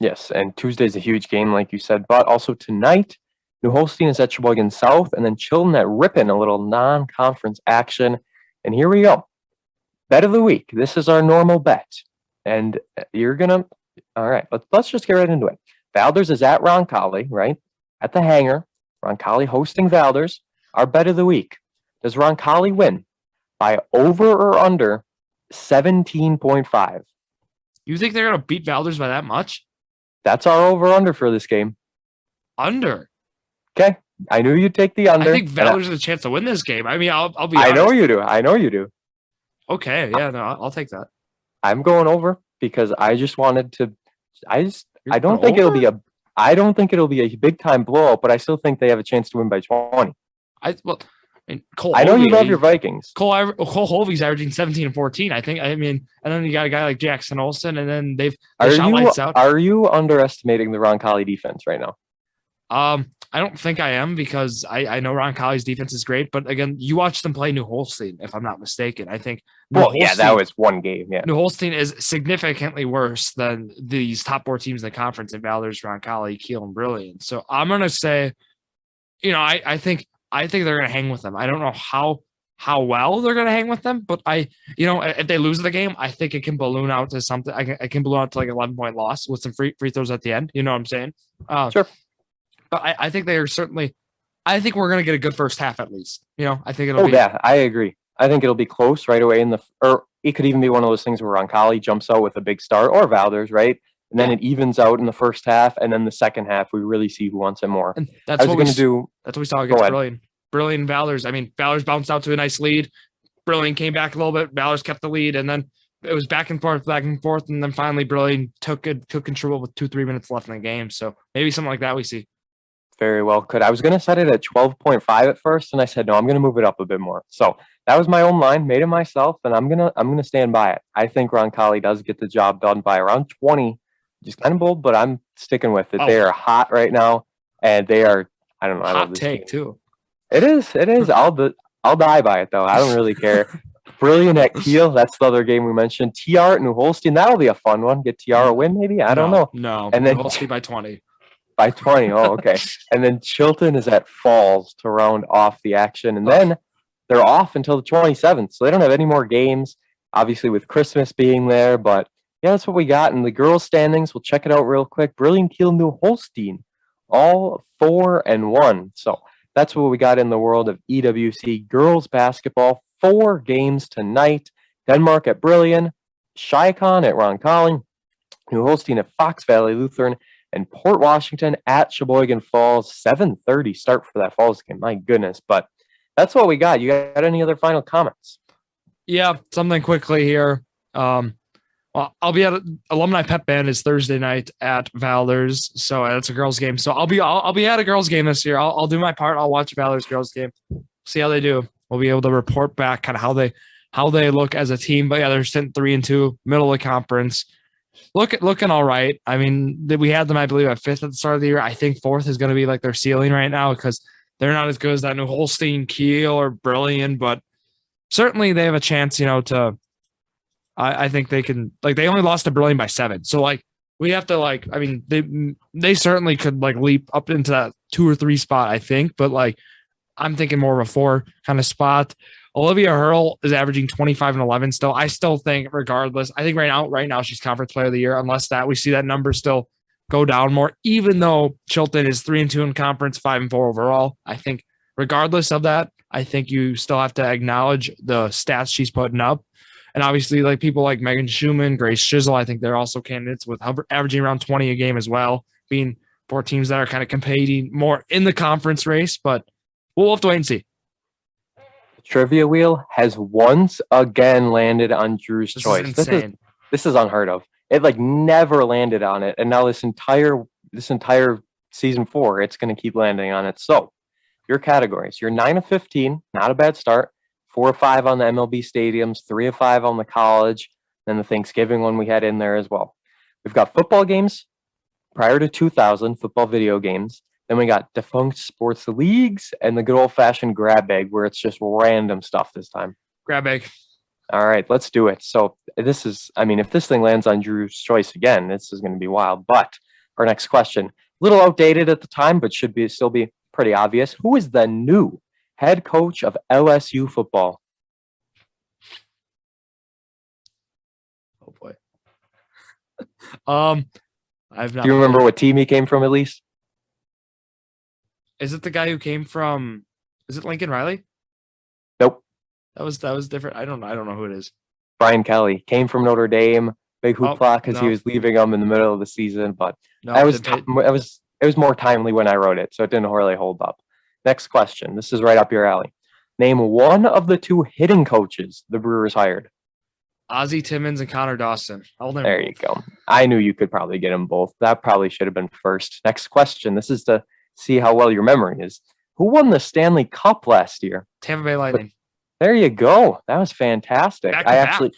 Yes, and Tuesday's a huge game, like you said. But also tonight, New Holstein is at Sheboygan South, and then Chilton at Ripon, a little non-conference action. And here we go. Bet of the week. This is our normal bet. And all right, let's just get right into it. Valders is at Roncalli, right? At the hangar. Roncalli hosting Valders. Our bet of the week. Does Roncalli win by over or under 17.5? You think they're going to beat Valders by that much? That's our over-under for this game. Under? Okay. I knew you'd take the under. I think Valders has a chance to win this game. I'll be honest. I know you do. Okay. Yeah, no, I'll take that. I'm going over because I just wanted to. I don't think it'll be a big time blowout, but I still think they have a chance to win by 20. I know you love your Vikings. Cole Hovey's averaging 17 and 14. And then you got a guy like Jackson Olsen, and then they shot lights out. Are you underestimating the Roncalli defense right now? I don't think I am because I know Roncalli's defense is great, but again, you watched them play New Holstein, if I'm not mistaken. I think that was one game. Yeah, New Holstein is significantly worse than these top 4 teams in the conference in Valdez, Roncalli, Kiel, and Brilliant. So I'm gonna say, I think they're gonna hang with them. I don't know how well they're gonna hang with them, but if they lose the game, I think it can balloon out to something. I can balloon out to like 11-point loss with some free throws at the end. You know what I'm saying? Sure. But I think they are certainly. I think we're going to get a good first half at least. I think it'll be. Yeah, I agree. I think it'll be close right away or it could even be one of those things where Roncalli jumps out with a big start or Valdez, right? And then it evens out in the first half, and then the second half we really see who wants it more. And that's what we saw against Brilliant. Brilliant and Valdez. I mean, Valdez bounced out to a nice lead. Brilliant came back a little bit. Valdez kept the lead, and then it was back and forth, and then finally Brilliant took control with 2-3 minutes left in the game. So maybe something like that we see. Very well could. I was going to set it at 12.5 at first, and I said, no, I'm going to move it up a bit more. So that was my own line, made it myself, and I'm gonna stand by it. I think Roncalli does get the job done by around 20. Just kind of bold, but I'm sticking with it. They are hot right now, and they are, I don't know. Hot take, too. It is. I'll die by it, though. I don't really care. Brilliant at Kiel. That's the other game we mentioned. TR at New Holstein. That'll be a fun one. Get TR a win, maybe? I don't know. No, and then New Holstein by 20. By 20. Oh, okay. And then Chilton is at Falls to round off the action. And then they're off until the 27th. So they don't have any more games, obviously, with Christmas being there. But yeah, that's what we got. In the girls' standings, we'll check it out real quick. Brilliant Kiel, New Holstein, all 4-1. So that's what we got in the world of EWC girls basketball. 4 games tonight. Denmark at Brilliant, Shicon at Roncalli, New Holstein at Fox Valley Lutheran, and Port Washington at Sheboygan Falls. 7:30 start for that Falls game. My goodness. But that's what we got. You got any other final comments? Yeah, something quickly here. Well, I'll be at Alumni Pep Band is Thursday night at Valdez, so that's a girls' game. So I'll be at a girls' game this year. I'll do my part. I'll watch a Valdez girls' game, see how they do. We'll be able to report back kind of how they look as a team. But yeah, they're sitting 3-2, middle of the conference. Looking all right. I mean, we had them, I believe, at 5th at the start of the year. I think 4th is going to be like their ceiling right now because they're not as good as that New Holstein, Kiel, or Brilliant, but certainly they have a chance, to. I think they can. Like, they only lost to Brilliant by 7, so like we have to I mean, they certainly could leap up into that 2 or 3 spot, I think, but I'm thinking more of a 4 kind of spot. Olivia Hurl is averaging 25 and 11 still. I still think, regardless, I think right now she's Conference Player of the Year, unless we see that number still go down more, even though Chilton is 3-2 in conference, 5-4 overall. I think regardless of that, I think you still have to acknowledge the stats she's putting up. And obviously, people like Megan Schumann, Grace Chisel, I think they're also candidates with averaging around 20 a game as well, being 4 teams that are kind of competing more in the conference race, but we'll have to wait and see. Trivia wheel has once again landed on Drew's choice. Is insane. This is unheard of. It never landed on it, and now this entire season 4, it's going to keep landing on it. So, your categories: you're 9 of 15, not a bad start. 4 of 5 on the MLB stadiums, 3 of 5 on the college, and the Thanksgiving one we had in there as well. We've got football games prior to 2000, football video games. Then we got defunct sports leagues and the good old-fashioned grab bag where it's just random stuff this time. Grab bag. All right, let's do it. So this is, if this thing lands on Drew's choice again, this is going to be wild. But our next question, a little outdated at the time, but still be pretty obvious. Who is the new head coach of LSU football? Oh, boy. Do you remember what team he came from at least? Is it the guy who came from? Is it Lincoln Riley? Nope. That was different. I don't know who it is. Brian Kelly came from Notre Dame. Big hoopla because he was leaving them in the middle of the season. But it was more timely when I wrote it, so it didn't really hold up. Next question. This is right up your alley. Name one of the 2 hitting coaches the Brewers hired. Ozzie Timmons and Connor Dawson. There you go. I knew you could probably get them both. That probably should have been first. Next question. This is to see how well your memory is. Who won the Stanley Cup last year? Tampa Bay Lightning. There you go. That was fantastic. Back to back.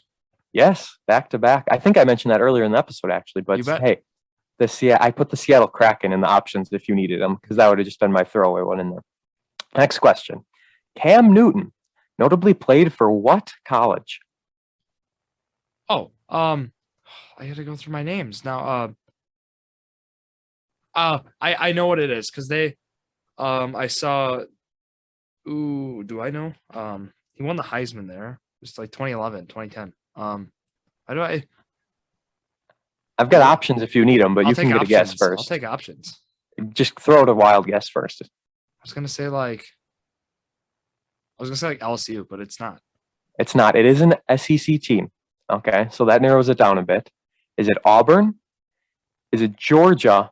Yes, back to back. I think I mentioned that earlier in the episode, actually. But hey, I put the Seattle Kraken in the options if you needed them, because that would have just been my throwaway one in there. Next question. Cam Newton notably played for what college? Oh, I had to go through my names now. I know what it is because I saw. Ooh, do I know? He won the Heisman there. It was like 2011, 2010. How do I? I've got options if you need them, but I'll you can get a guess first. I'll take options. Just throw out a wild guess first. I was gonna say like LSU, but it's not. It's not. It is an SEC team. Okay, so that narrows it down a bit. Is it Auburn? Is it Georgia?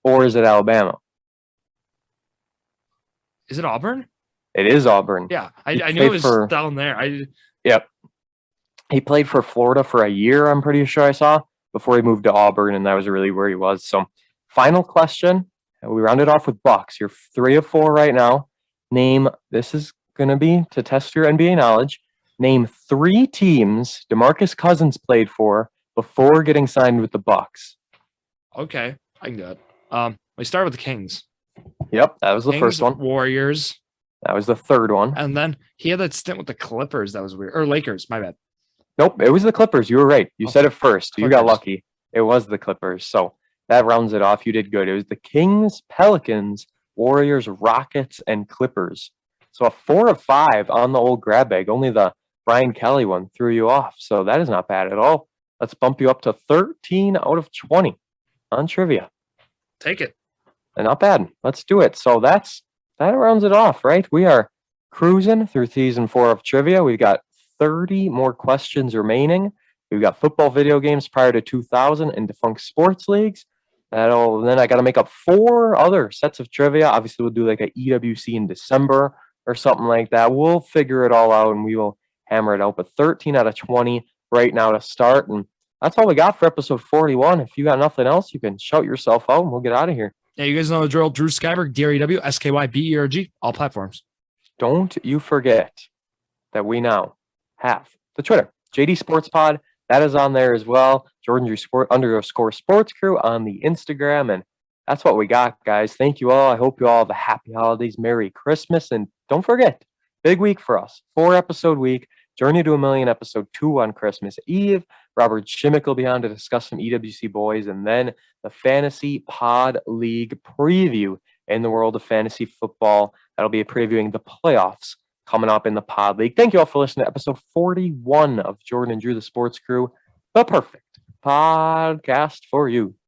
Or is it Alabama? Is it Auburn? It is Auburn. Yeah, I knew it was down there. Yep. He played for Florida for a year, I'm pretty sure I saw, before he moved to Auburn, and that was really where he was. So, final question. We rounded off with Bucks. You're 3 of 4 right now. This is going to be to test your NBA knowledge. Name 3 teams DeMarcus Cousins played for before getting signed with the Bucks. Okay, I can do it. We start with the Kings. Yep, that was the first one. Warriors. That was the third one. And then he had that stint with the Clippers. That was weird. Or Lakers, my bad. Nope, it was the Clippers. You were right. You said it first. Clippers. You got lucky. It was the Clippers. So that rounds it off. You did good. It was the Kings, Pelicans, Warriors, Rockets, and Clippers. So a 4 of 5 on the old grab bag. Only the Brian Kelly one threw you off. So that is not bad at all. Let's bump you up to 13 out of 20 on trivia. Take it. And not bad. Let's do it. So that rounds it off, right? We are cruising through season 4 of trivia. We've got 30 more questions remaining. We've got football video games prior to 2000 and defunct sports leagues. Then I got to make up 4 other sets of trivia. Obviously, we'll do like a EWC in December or something like that. We'll figure it all out and we will hammer it out. But 13 out of 20 right now to start. And that's all we got for episode 41. If you got nothing else, you can shout yourself out and we'll get out of here. Yeah, you guys know the drill. Drew Skyberg, DREW, SKYBERG, all platforms. Don't you forget that we now have the Twitter, JD Sports Pod. That is on there as well. Jordan Drew _ Sports Crew on the Instagram. And that's what we got, guys. Thank you all. I hope you all have a happy holidays, Merry Christmas. And don't forget, big week for us. 4-episode week. Journey to a Million, episode 2 on Christmas Eve. Robert Shimmick will be on to discuss some EWC boys, and then the Fantasy Pod League preview in the world of fantasy football. That'll be previewing the playoffs coming up in the Pod League. Thank you all for listening to episode 41 of Jordan and Drew, the Sports Crew, the perfect podcast for you.